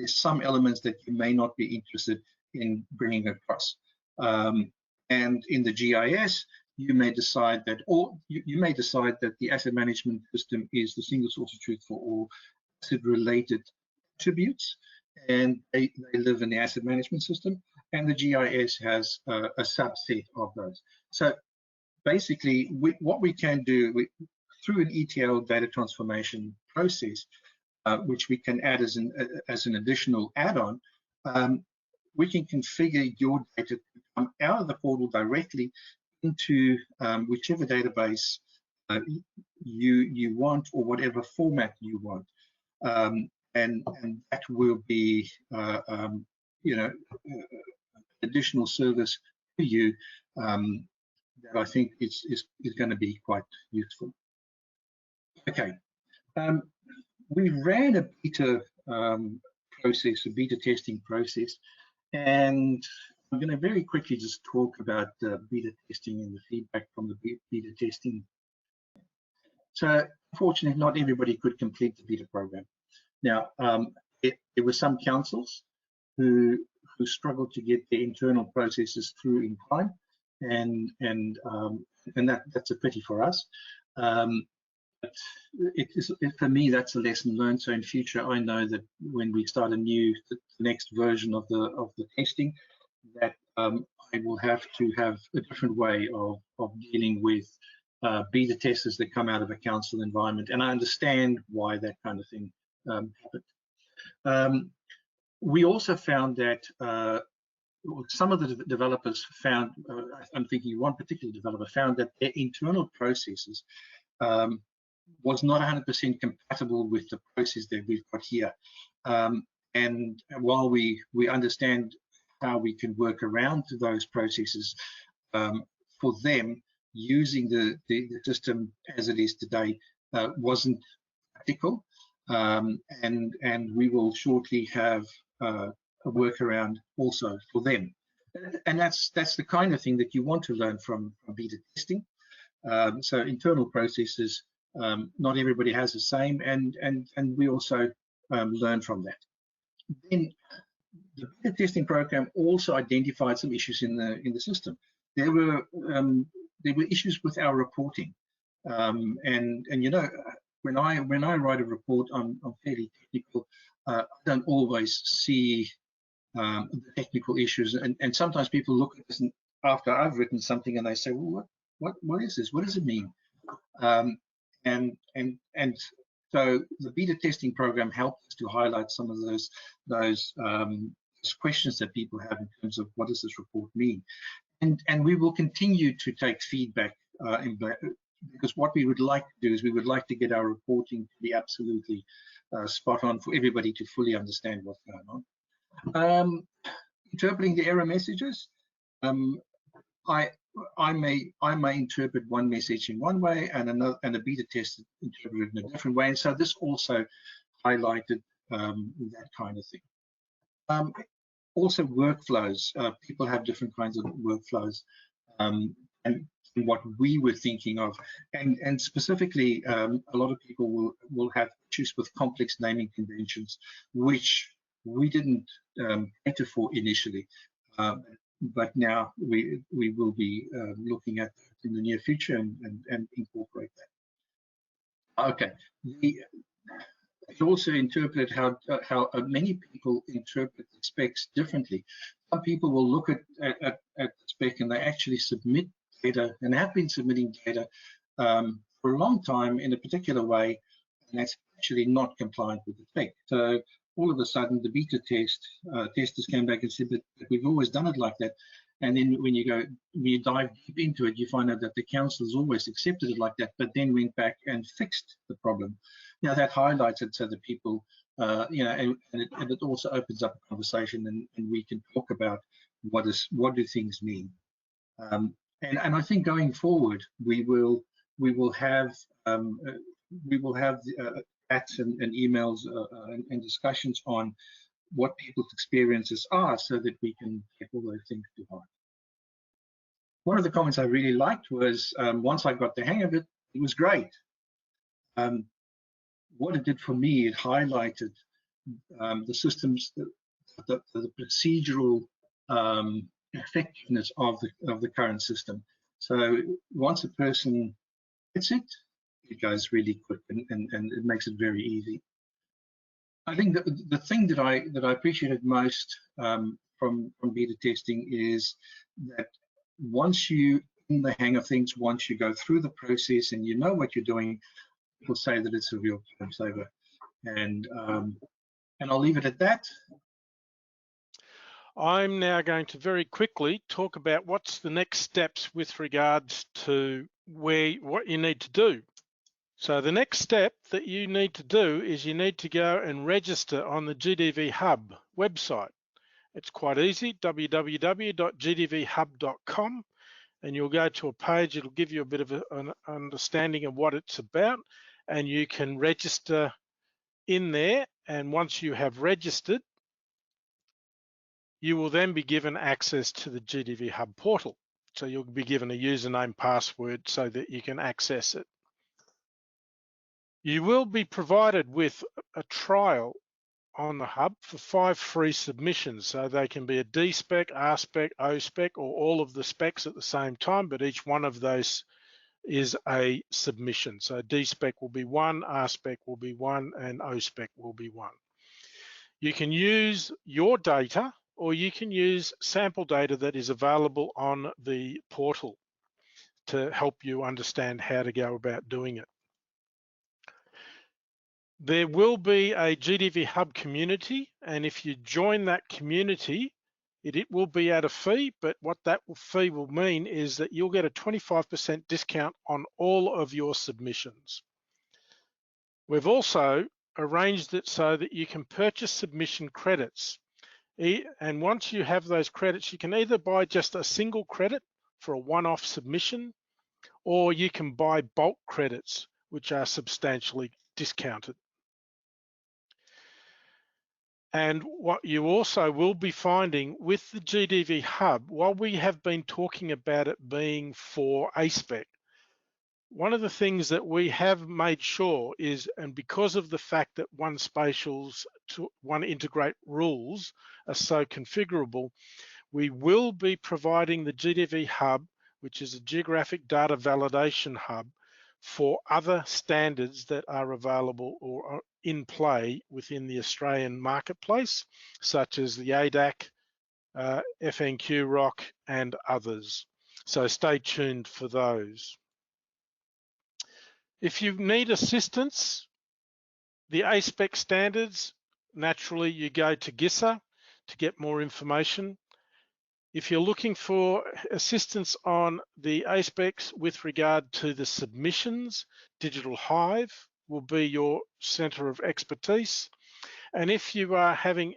some elements that you may not be interested in bringing across. And in the GIS, you may decide that, the asset management system is the single source of truth for all asset-related attributes, and they live in the asset management system, and the GIS has a subset of those. So basically, what we can do through an ETL data transformation process, which we can add as an additional add-on, we can configure your data to come out of the portal directly into whichever database you want or whatever format you want, and that will be additional service to you that I think is going to be quite useful. Okay, we ran a beta process, a beta testing process, and I'm going to very quickly just talk about beta testing and the feedback from the beta testing. So, unfortunately, not everybody could complete the beta program. Now, there were some councils who struggled to get their internal processes through in time, and that's a pity for us. But for me, that's a lesson learned. So in future, I know that when we start the next version of the testing, that I will have to have a different way of dealing with beta testers that come out of a council environment, and I understand why that kind of thing happened. We also found that some of the developers found, I'm thinking one particular developer found that their internal processes was not 100% compatible with the process that we've got here. And while we understand how we can work around those processes, for them, using the system as it is today wasn't practical. And we will shortly have a workaround also for them. And that's the kind of thing that you want to learn from beta testing. So internal processes, not everybody has the same, and we also learn from that. Then the beta testing program also identified some issues in the system. There were issues with our reporting, and you know, when I write a report, I'm fairly technical. I don't always see the technical issues, and sometimes people look at this after I've written something and they say, well, what is this? What does it mean? And so the beta testing program helped us to highlight some of those questions that people have in terms of what does this report mean. And we will continue to take feedback because what we would like to do is we would like to get our reporting to be absolutely spot on for everybody to fully understand what's going on. Interpreting the error messages, I may interpret one message in one way and a beta test interpreted in a different way, and so this also highlighted that kind of thing. Also workflows, people have different kinds of workflows, and what we were thinking of, and specifically a lot of people will have issues with complex naming conventions, which we didn't cater for initially, but now we will be looking at that in the near future and incorporate that. Okay. It also interpreted how many people interpret the specs differently. Some people will look at the spec and they actually submit data and have been submitting data for a long time in a particular way, and that's actually not compliant with the spec. So all of a sudden, the beta testers came back and said, but we've always done it like that. And then when you dive deep into it, you find out that the council has always accepted it like that, but then went back and fixed the problem. Now that highlights it so that people, you know, and it also opens up a conversation, and we can talk about what do things mean. And I think going forward, we will have chats and emails and discussions on what people's experiences are, so that we can take all those things to heart. One of the comments I really liked was, once I got the hang of it, it was great. What it did for me, it highlighted the systems, the procedural effectiveness of the current system. So once a person gets it, it goes really quick, and it makes it very easy. I think that the thing that I appreciated most from beta testing is that once you in the hang of things, once you go through the process and you know what you're doing, people say that it's a real time saver. And I'll leave it at that. I'm now going to very quickly talk about what's the next steps with regards to what you need to do. So the next step that you need to do is you need to go and register on the GDV Hub website. It's quite easy, www.gdvhub.com, and you'll go to a page. It'll give you a bit of an understanding of what it's about, and you can register in there. And once you have registered, you will then be given access to the GDV Hub portal. So you'll be given a username, password, so that you can access it. You will be provided with a trial on the Hub for 5 free submissions. So they can be a D-SPEC, A-SPEC, O-SPEC, or all of the specs at the same time, but each one of those is a submission. So D-SPEC will be 1, A-SPEC will be 1, and O-SPEC will be 1. You can use your data, or you can use sample data that is available on the portal to help you understand how to go about doing it. There will be a GDV Hub community, and if you join that community, it will be at a fee, but what that fee will mean is that you'll get a 25% discount on all of your submissions. We've also arranged it so that you can purchase submission credits. And once you have those credits, you can either buy just a single credit for a one-off submission, or you can buy bulk credits, which are substantially discounted. And what you also will be finding with the GDV Hub, while we have been talking about it being for A-SPEC, one of the things that we have made sure is, and because of the fact that one spatial's one integrate rules are so configurable, we will be providing the GDV Hub, which is a geographic data validation hub, for other standards that are available or are in play within the Australian marketplace, such as the ADAC, FNQ ROC, and others. So stay tuned for those. If you need assistance, the A-SPEC standards, naturally you go to GISSA to get more information. If you're looking for assistance on the A-SPECs with regard to the submissions, Digital-hive will be your center of expertise. And if you are having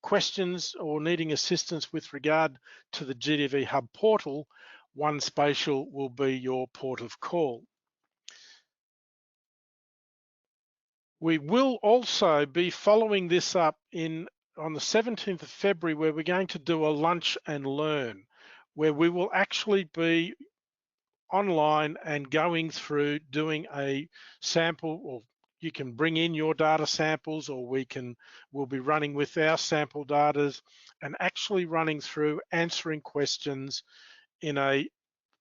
questions or needing assistance with regard to the GDV Hub portal, One Spatial will be your port of call. We will also be following this up on the 17th of February, where we're going to do a lunch and learn, where we will actually be online and going through doing a sample, or you can bring in your data samples, or we'll be running with our sample data and actually running through answering questions in a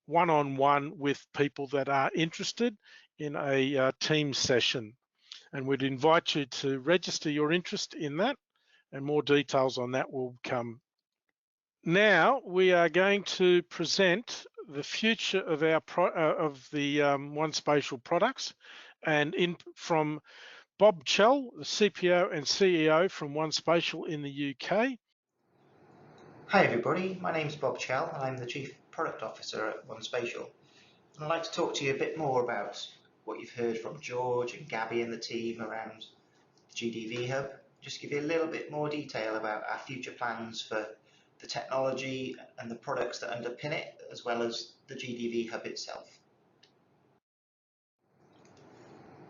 one-on-one with people that are interested in a team session. And we'd invite you to register your interest in that, and more details on that will come. Now we are going to present the future of the One Spatial products, and from Bob Chell, the CPO and CEO from One Spatial in the UK. Hi everybody, my name's Bob Chell and I'm the Chief Product Officer at One Spatial. And I'd like to talk to you a bit more about what you've heard from George and Gabby and the team around the GDV Hub. Just give you a little bit more detail about our future plans for the technology and the products that underpin it, as well as the GDV Hub itself.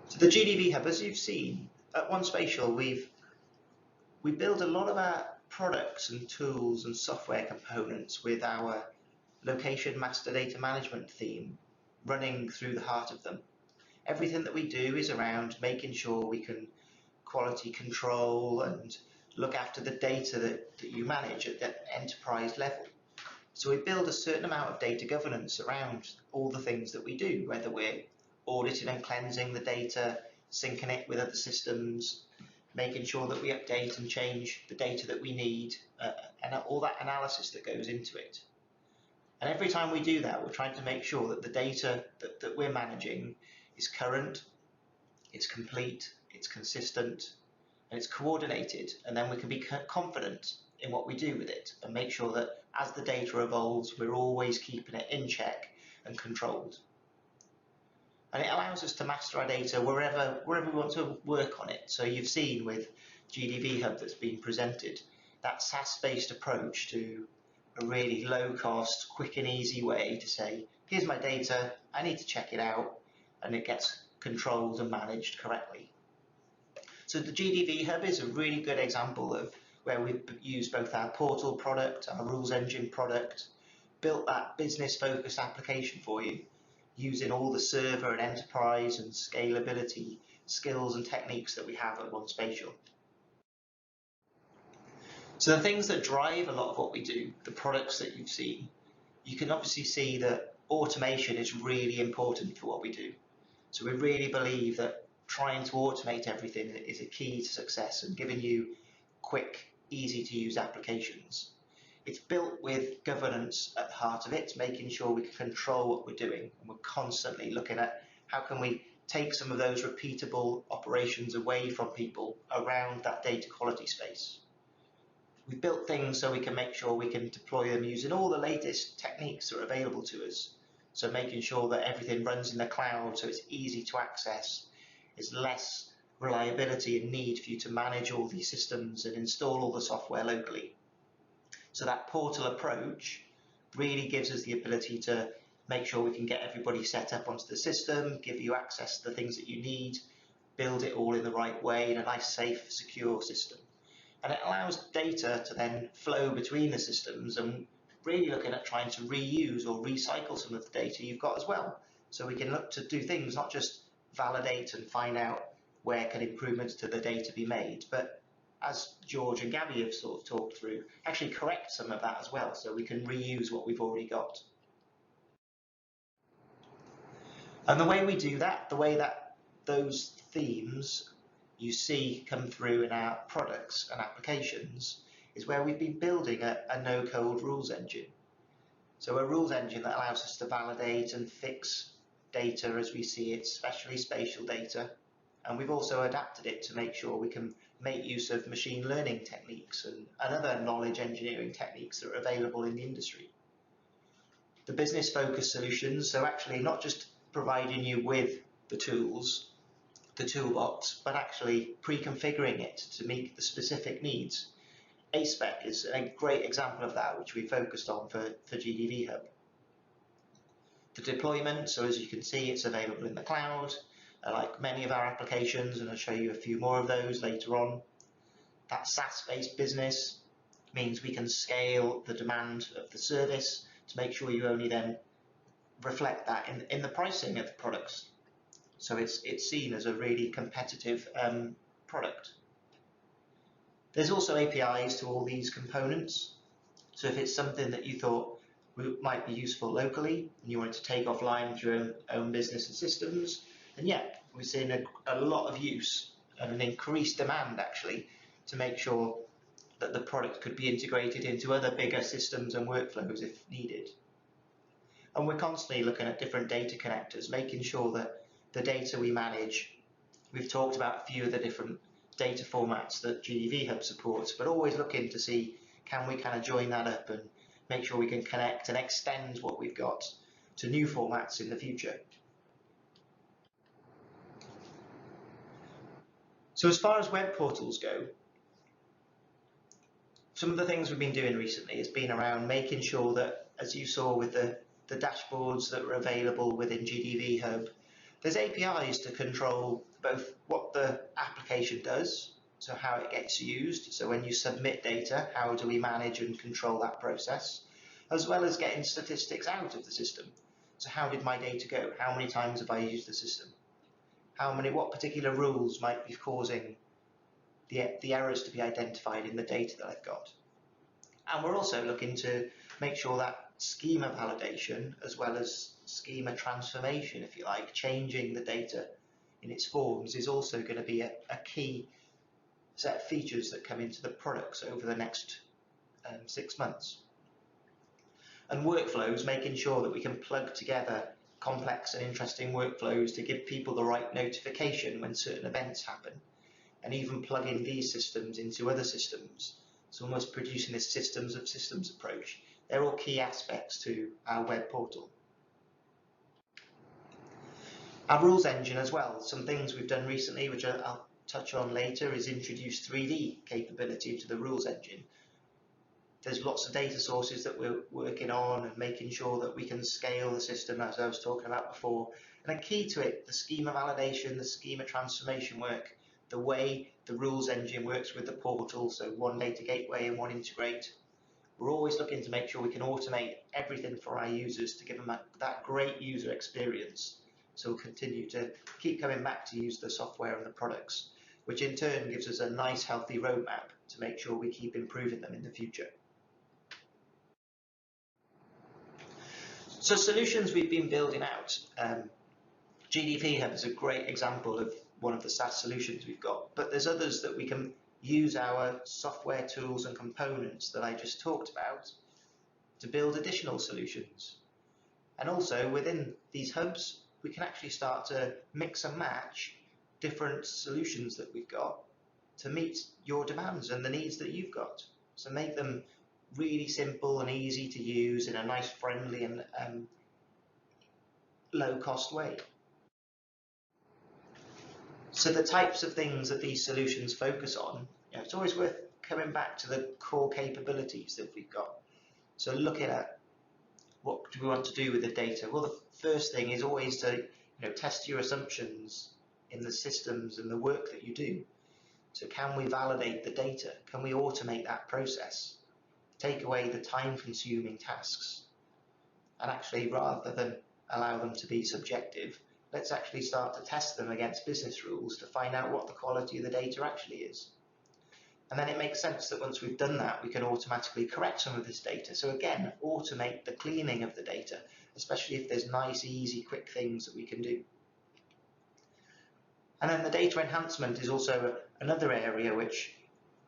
So the GDV Hub, as you've seen, at One Spatial, we build a lot of our products and tools and software components with our location master data management theme running through the heart of them. Everything that we do is around making sure we can quality control and look after the data that you manage at the enterprise level. So we build a certain amount of data governance around all the things that we do, whether we're auditing and cleansing the data, syncing it with other systems, making sure that we update and change the data that we need, and all that analysis that goes into it. And every time we do that, we're trying to make sure that the data that we're managing is current, it's complete, it's consistent, and it's coordinated, and then we can be confident in what we do with it and make sure that as the data evolves, we're always keeping it in check and controlled. And it allows us to master our data wherever we want to work on it. So you've seen with GDV Hub that's been presented, that SaaS-based approach to a really low-cost, quick and easy way to say, here's my data, I need to check it out, and it gets controlled and managed correctly. So the GDV Hub is a really good example of where we've used both our portal product, our rules engine product, built that business-focused application for you, using all the server and enterprise and scalability skills and techniques that we have at OneSpatial. So the things that drive a lot of what we do, the products that you've seen, you can obviously see that automation is really important for what we do. So we really believe that trying to automate everything is a key to success and giving you quick, easy to use applications. It's built with governance at the heart of it, making sure we can control what we're doing. And we're constantly looking at how can we take some of those repeatable operations away from people around that data quality space. We've built things so we can make sure we can deploy them using all the latest techniques that are available to us. So making sure that everything runs in the cloud so it's easy to access, there's less reliability and need for you to manage all these systems and install all the software locally. So that portal approach really gives us the ability to make sure we can get everybody set up onto the system, give you access to the things that you need, build it all in the right way in a nice, safe, secure system. And it allows data to then flow between the systems, and really looking at trying to reuse or recycle some of the data you've got as well. So we can look to do things, not just validate and find out where can improvements to the data be made, but as George and Gabby have sort of talked through, actually correct some of that as well, so we can reuse what we've already got. And the way we do that, the way that those themes you see come through in our products and applications, is where we've been building a no-code rules engine. So a rules engine that allows us to validate and fix data as we see it, especially spatial data. And we've also adapted it to make sure we can make use of machine learning techniques and other knowledge engineering techniques that are available in the industry. The business-focused solutions, so actually not just providing you with the tools, the toolbox, but actually pre-configuring it to meet the specific needs. A-SPEC is a great example of that, which we focused on for GDV Hub. The deployment, so as you can see, it's available in the cloud, like many of our applications, and I'll show you a few more of those later on. That SaaS-based business means we can scale the demand of the service to make sure you only then reflect that in the pricing of the products. So it's seen as a really competitive product. There's also APIs to all these components. So if it's something that you thought might be useful locally and you wanted to take offline with your own business and systems, then yeah, we're seeing a lot of use and an increased demand actually to make sure that the product could be integrated into other bigger systems and workflows if needed. And we're constantly looking at different data connectors, making sure that the data we manage, we've talked about a few of the different data formats that GDV Hub supports, but always looking to see, can we kind of join that up and make sure we can connect and extend what we've got to new formats in the future. So as far as web portals go, some of the things we've been doing recently has been around making sure that, as you saw with the dashboards that were available within GDV Hub, there's APIs to control both what the application does, so how it gets used, so when you submit data, how do we manage and control that process, as well as getting statistics out of the system. So how did my data go? How many times have I used the system? What particular rules might be causing the errors to be identified in the data that I've got? And we're also looking to make sure that schema validation, as well as schema transformation, if you like, changing the data in its forms, is also going to be a key set of features that come into the products over the next 6 months. And workflows, making sure that we can plug together complex and interesting workflows to give people the right notification when certain events happen, and even plugging these systems into other systems. So almost producing this systems of systems approach. They're all key aspects to our web portal. Our rules engine as well, some things we've done recently, which I'll touch on later, is introduce 3D capability to the rules engine. There's lots of data sources that we're working on and making sure that we can scale the system, as I was talking about before. And a key to it, the schema validation, the schema transformation work, the way the rules engine works with the portal, so one data gateway and one integrate. We're always looking to make sure we can automate everything for our users to give them that great user experience. So we'll continue to keep coming back to use the software and the products, which in turn gives us a nice healthy roadmap to make sure we keep improving them in the future. So solutions we've been building out. GDV Hub is a great example of one of the SaaS solutions we've got, but there's others that we can use our software tools and components that I just talked about to build additional solutions. And also within these hubs, we can actually start to mix and match different solutions that we've got to meet your demands and the needs that you've got. So make them really simple and easy to use in a nice, friendly and low-cost way. So the types of things that these solutions focus on, it's always worth coming back to the core capabilities that we've got. So looking at what do we want to do with the data? Well, the first thing is always to test your assumptions in the systems and the work that you do. So can we validate the data? Can we automate that process? Take away the time-consuming tasks, and actually, rather than allow them to be subjective, let's actually start to test them against business rules to find out what the quality of the data actually is. And then it makes sense that once we've done that, we can automatically correct some of this data. So again, automate the cleaning of the data, especially if there's nice, easy, quick things that we can do. And then the data enhancement is also another area which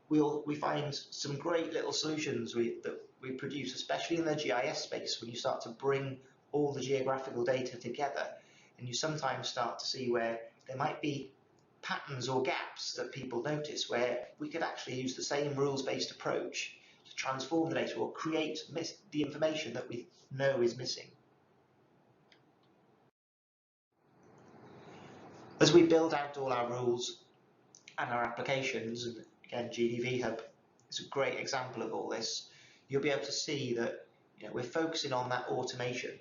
we find some great little solutions that we produce, especially in the GIS space, when you start to bring all the geographical data together, and you sometimes start to see where there might be patterns or gaps that people notice, where we could actually use the same rules-based approach to transform the data or create the information that we know is missing. As we build out all our rules and our applications, and again, GDV Hub is a great example of all this, you'll be able to see that we're focusing on that automation.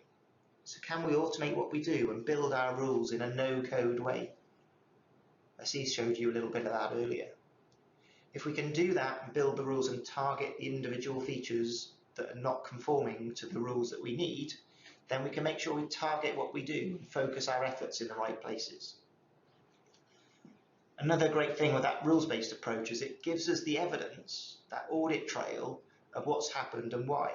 So can we automate what we do and build our rules in a no-code way? Ashish showed you a little bit of that earlier. If we can do that and build the rules and target the individual features that are not conforming to the rules that we need, then we can make sure we target what we do and focus our efforts in the right places. Another great thing with that rules-based approach is it gives us the evidence, that audit trail of what's happened and why.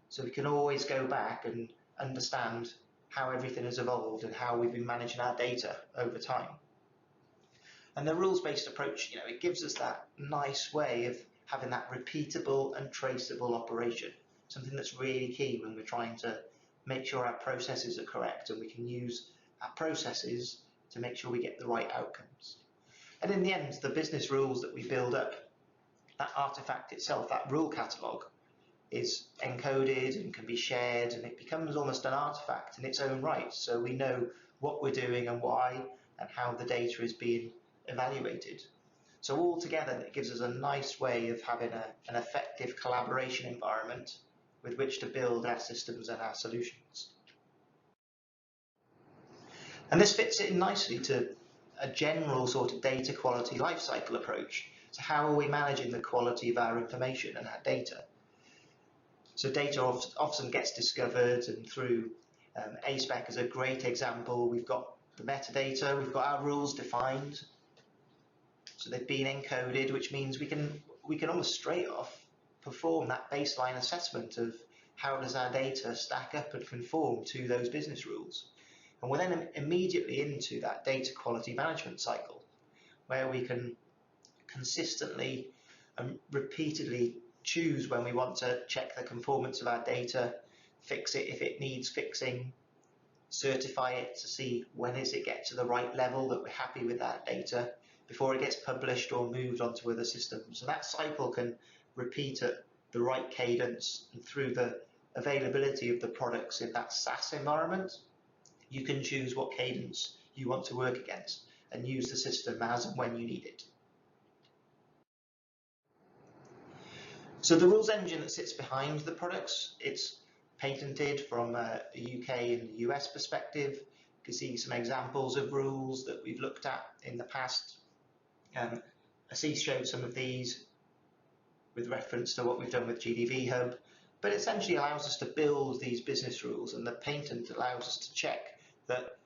So we can always go back and understand how everything has evolved and how we've been managing our data over time. And the rules-based approach, it gives us that nice way of having that repeatable and traceable operation, something that's really key when we're trying to make sure our processes are correct, and we can use our processes to make sure we get the right outcomes. And in the end, the business rules that we build up, that artifact itself, that rule catalog, is encoded and can be shared, and it becomes almost an artifact in its own right. So we know what we're doing and why, and how the data is being evaluated. So all together, it gives us a nice way of having an effective collaboration environment with which to build our systems and our solutions. And this fits in nicely to a general sort of data quality lifecycle approach. So how are we managing the quality of our information and our data? So data often gets discovered, and through A-SPEC is a great example. We've got the metadata, we've got our rules defined. So they've been encoded, which means we can almost straight off perform that baseline assessment of how does our data stack up and conform to those business rules. And we're then immediately into that data quality management cycle, where we can consistently and repeatedly choose when we want to check the conformance of our data, fix it if it needs fixing, certify it to see when does it get to the right level that we're happy with that data before it gets published or moved onto other systems. So that cycle can repeat at the right cadence, and through the availability of the products in that SaaS environment, you can choose what cadence you want to work against and use the system as and when you need it. So the rules engine that sits behind the products, it's patented from a UK and US perspective. You can see some examples of rules that we've looked at in the past. Ashish showed some of these with reference to what we've done with GDV Hub, but it essentially allows us to build these business rules, and the patent allows us to check that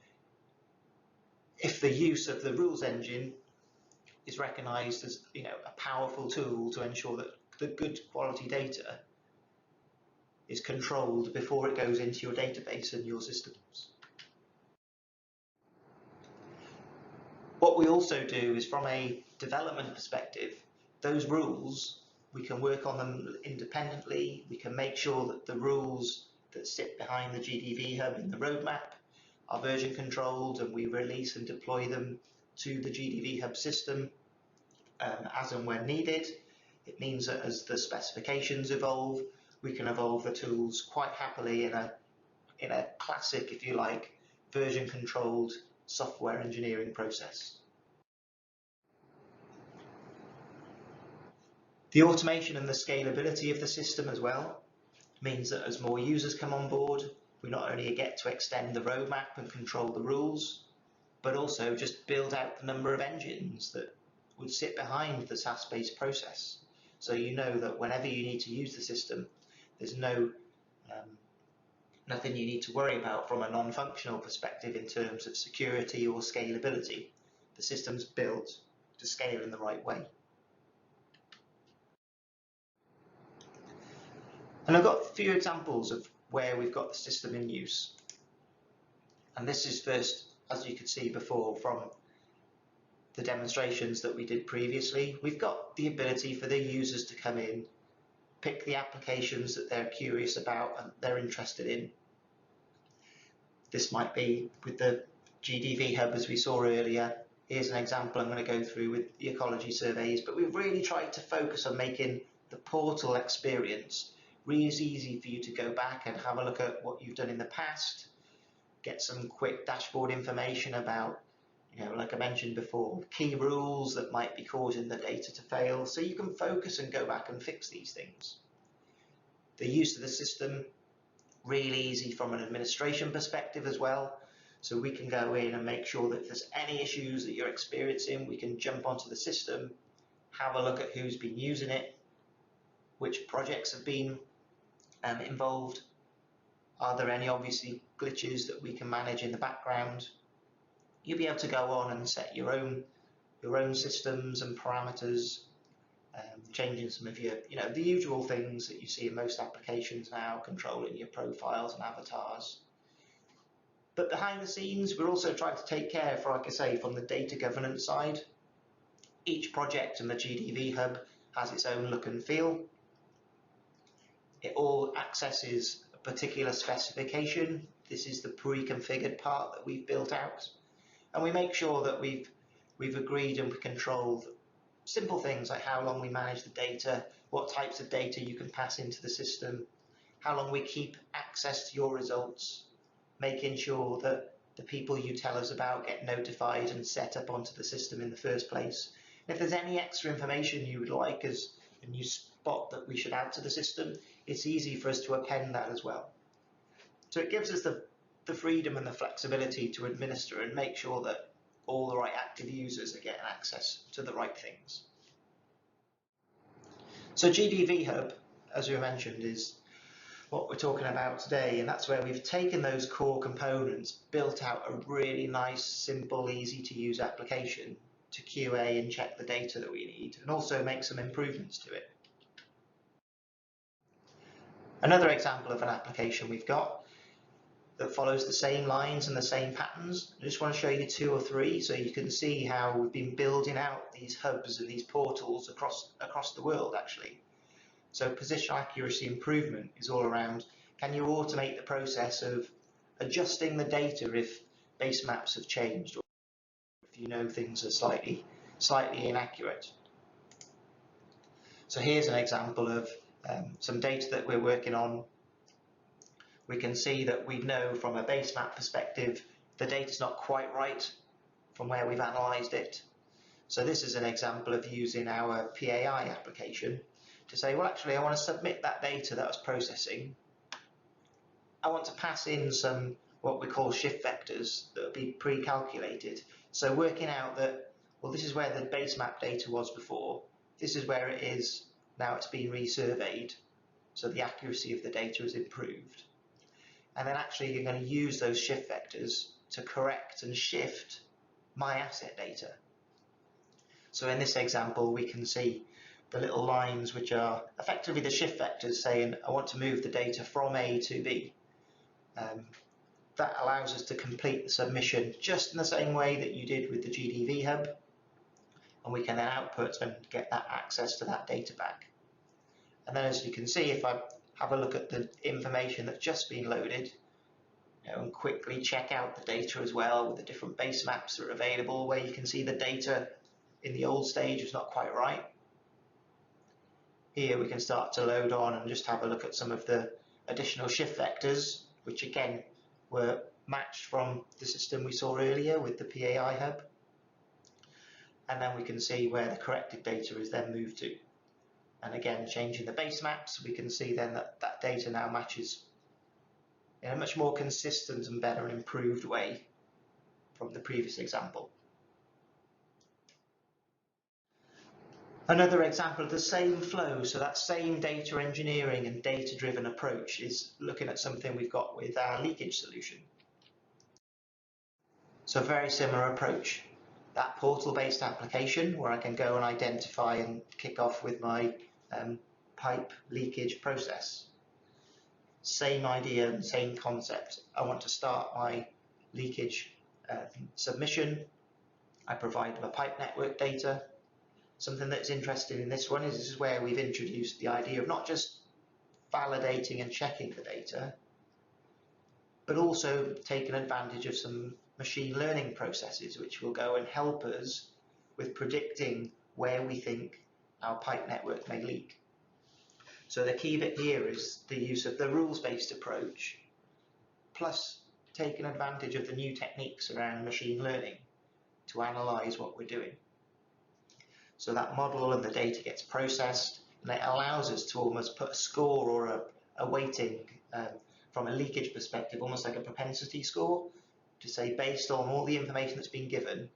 if the use of the rules engine is recognized as, you know, a powerful tool to ensure that the good quality data is controlled before it goes into your database and your systems. What we also do is, from a development perspective, those rules, we can work on them independently. We can make sure that the rules that sit behind the GDV Hub in the roadmap are version controlled, and we release and deploy them to the GDV Hub system as and when needed. It means that as the specifications evolve, we can evolve the tools quite happily in a classic, if you like, version controlled software engineering process. The automation and the scalability of the system as well means that as more users come on board, we not only get to extend the roadmap and control the rules, but also just build out the number of engines that would sit behind the SaaS-based process. So you know that whenever you need to use the system, there's nothing you need to worry about from a non-functional perspective in terms of security or scalability. The system's built to scale in the right way. And I've got a few examples of where we've got the system in use. And this is first, as you could see before from the demonstrations that we did previously, we've got the ability for the users to come in, pick the applications that they're curious about and they're interested in. This might be with the GDV Hub, as we saw earlier. Here's an example I'm going to go through with the ecology surveys, but we've really tried to focus on making the portal experience really easy for you to go back and have a look at what you've done in the past, get some quick dashboard information about, you know, like I mentioned before, key rules that might be causing the data to fail, so you can focus and go back and fix these things. The use of the system, really easy from an administration perspective as well, so we can go in and make sure that if there's any issues that you're experiencing, we can jump onto the system, have a look at who's been using it, which projects have been involved, are there any obviously glitches that we can manage in the background. You'll be able to go on and set your own systems and parameters, changing some of your, you know, the usual things that you see in most applications now, controlling your profiles and avatars. But behind the scenes, we're also trying to take care, for, like I say, from the data governance side. Each project in the GDV Hub has its own look and feel. It all accesses a particular specification. This is the pre-configured part that we've built out. And we make sure that we've agreed and we control simple things like how long we manage the data, what types of data you can pass into the system, how long we keep access to your results, making sure that the people you tell us about get notified and set up onto the system in the first place. And if there's any extra information you would like and you spot that we should add to the system, it's easy for us to append that as well. So it gives us the freedom and the flexibility to administer and make sure that all the right active users are getting access to the right things. So GDV Hub, as we mentioned, is what we're talking about today, and that's where we've taken those core components, built out a really nice, simple, easy to use application to QA and check the data that we need, and also make some improvements to it. Another example of an application we've got that follows the same lines and the same patterns. I just want to show you 2 or 3 so you can see how we've been building out these hubs and these portals across the world actually. So position accuracy improvement is all around, can you automate the process of adjusting the data if base maps have changed or if you know things are slightly inaccurate. So here's an example of some data that we're working on. We can see that we know from a base map perspective the data's not quite right from where we've analysed it. So this is an example of using our PAI application to say, well, actually, I want to submit that data that I was processing. I want to pass in some what we call shift vectors that will be pre-calculated. So working out that, well, this is where the base map data was before, this is where it is now it's been resurveyed, so the accuracy of the data is improved. And then actually you're going to use those shift vectors to correct and shift my asset data. So in this example, we can see the little lines which are effectively the shift vectors saying, I want to move the data from A to B. That allows us to complete the submission just in the same way that you did with the GDV Hub, and we can then output and get that access to that data back. And then as you can see, if I have a look at the information that's just been loaded, and quickly check out the data as well with the different base maps that are available, where you can see the data in the old stage is not quite right. Here we can start to load on and just have a look at some of the additional shift vectors, which again were matched from the system we saw earlier with the PAI hub. And then we can see where the corrected data is then moved to. And again, changing the base maps, we can see then that that data now matches in a much more consistent and better and improved way from the previous example. Another example of the same flow, so that same data engineering and data-driven approach is looking at something we've got with our leakage solution. So a very similar approach. That portal-based application where I can go and identify and kick off with my pipe leakage process. Same idea and same concept. I want to start my leakage submission. I provide my pipe network data. Something that's interesting in this one is this is where we've introduced the idea of not just validating and checking the data, but also taking advantage of some machine learning processes which will go and help us with predicting where we think our pipe network may leak. So the key bit here is the use of the rules-based approach, plus taking advantage of the new techniques around machine learning to analyze what we're doing. So that model and the data gets processed, and it allows us to almost put a score or a weighting from a leakage perspective, almost like a propensity score, to say based on all the information that's been given,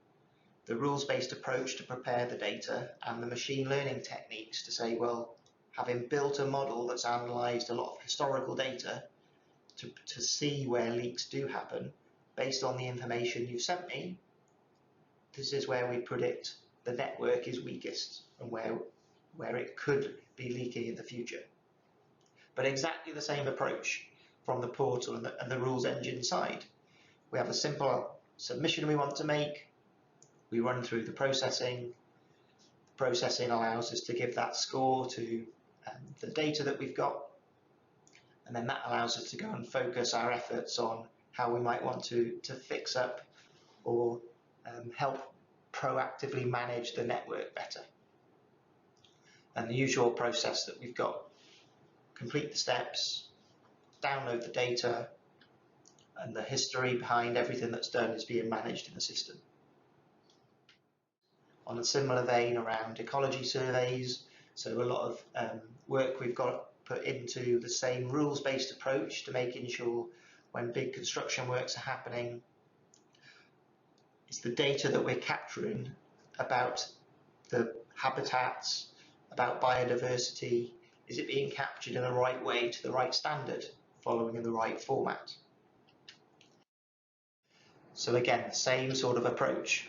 the rules-based approach to prepare the data and the machine learning techniques to say, well, having built a model that's analysed a lot of historical data to see where leaks do happen, based on the information you've sent me, this is where we predict the network is weakest and where it could be leaking in the future. But exactly the same approach from the portal and the rules engine side. We have a simple submission we want to make. We run through the processing. Processing allows us to give that score to the data that we've got. And then that allows us to go and focus our efforts on how we might want to fix up or help proactively manage the network better. And the usual process that we've got: complete the steps, download the data, and the history behind everything that's done is being managed in the system. On a similar vein around ecology surveys, so a lot of work we've got put into the same rules-based approach to making sure when big construction works are happening, it's the data that we're capturing about the habitats, about biodiversity, is it being captured in the right way to the right standard, following in the right format? So again, same sort of approach,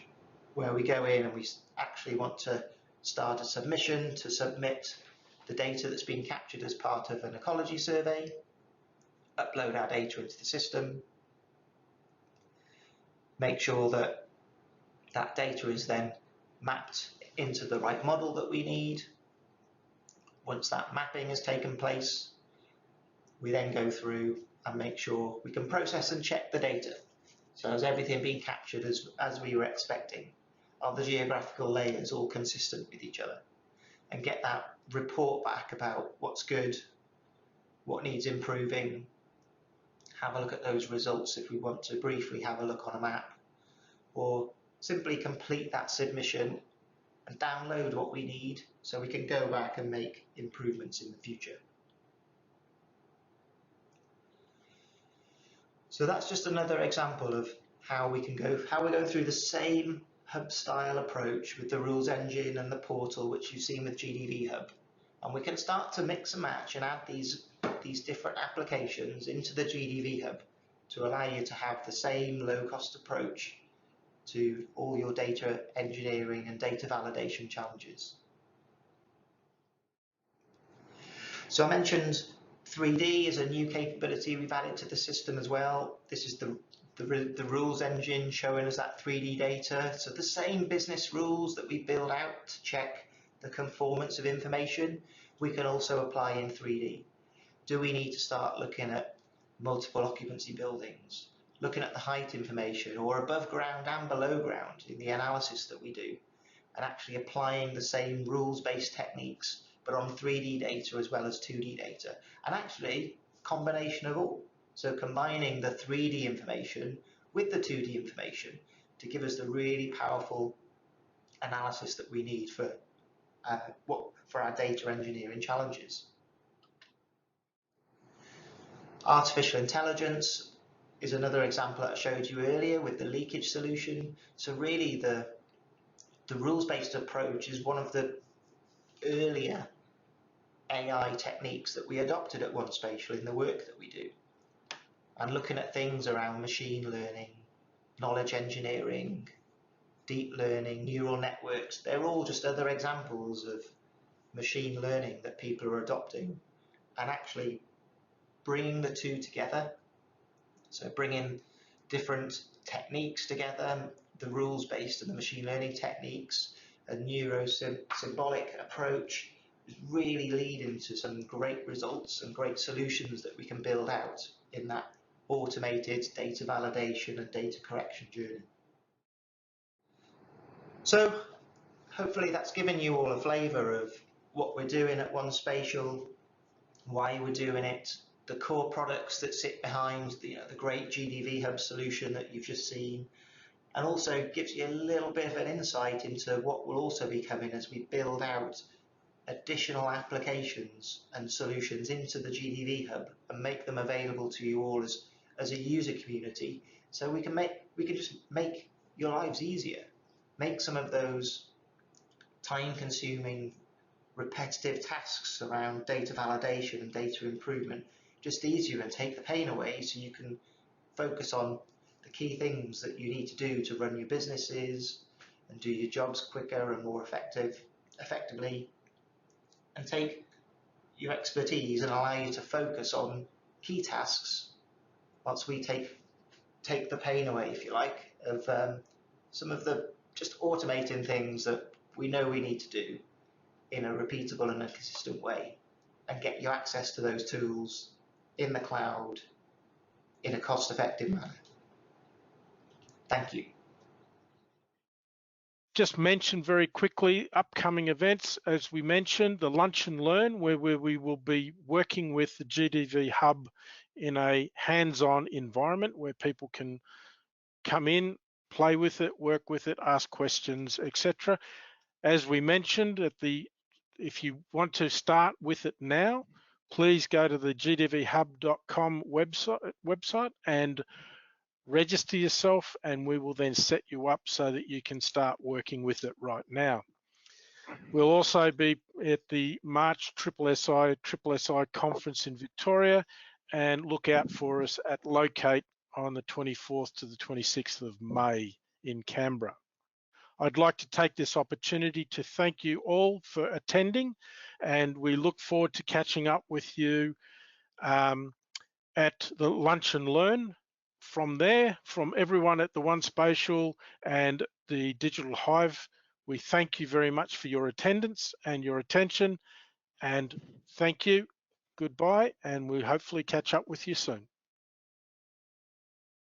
where we go in and we actually want to start a submission to submit the data that's been captured as part of an ecology survey, upload our data into the system, make sure that that data is then mapped into the right model that we need. Once that mapping has taken place, we then go through and make sure we can process and check the data. So has everything been captured as we were expecting? Are the geographical layers all consistent with each other? And get that report back about what's good, what needs improving, have a look at those results if we want to briefly have a look on a map, or simply complete that submission and download what we need so we can go back and make improvements in the future. So that's just another example of how we're going through the same hub style approach with the rules engine and the portal, which you've seen with GDV Hub. And we can start to mix and match and add these different applications into the GDV Hub to allow you to have the same low-cost approach to all your data engineering and data validation challenges. So I mentioned 3D is a new capability we've added to the system as well. This is the rules engine showing us that 3D data. So the same business rules that we build out to check the conformance of information, we can also apply in 3D. Do we need to start looking at multiple occupancy buildings, looking at the height information, or above ground and below ground in the analysis that we do, and actually applying the same rules-based techniques but on 3D data as well as 2D data, and actually combination of all. So combining the 3D information with the 2D information to give us the really powerful analysis that we need for our data engineering challenges. Artificial intelligence is another example that I showed you earlier with the leakage solution. So really the rules-based approach is one of the earlier AI techniques that we adopted at OneSpatial in the work that we do. And looking at things around machine learning, knowledge engineering, deep learning, neural networks, they're all just other examples of machine learning that people are adopting and actually bringing the two together. So bringing different techniques together, the rules-based and the machine learning techniques, a neuro-symbolic approach, is really leading to some great results and great solutions that we can build out in that automated data validation and data correction journey. So hopefully that's given you all a flavour of what we're doing at OneSpatial, why we're doing it, the core products that sit behind the great GDV Hub solution that you've just seen, and also gives you a little bit of an insight into what will also be coming as we build out additional applications and solutions into the GDV Hub and make them available to you all as a user community, so we can just make your lives easier, make some of those time-consuming repetitive tasks around data validation and data improvement just easier and take the pain away, so you can focus on the key things that you need to do to run your businesses and do your jobs quicker and more effectively, and take your expertise and allow you to focus on key tasks once we take the pain away, if you like, of some of the just automating things that we know we need to do in a repeatable and a consistent way, and get you access to those tools in the cloud in a cost-effective manner. Thank you. Just mention very quickly upcoming events. As we mentioned, the Lunch and Learn, where we will be working with the GDV Hub in a hands-on environment where people can come in, play with it, work with it, ask questions, etc. As we mentioned, if you want to start with it now, please go to the gdvhub.com website and register yourself, and we will then set you up so that you can start working with it right now. We'll also be at the March SSI conference in Victoria, and look out for us at Locate on the 24th to the 26th of May in Canberra. I'd like to take this opportunity to thank you all for attending, and we look forward to catching up with you at the Lunch and Learn. From there, from everyone at the OneSpatial and the Digital-hive, we thank you very much for your attendance and your attention, and thank you, goodbye, and we'll hopefully catch up with you soon.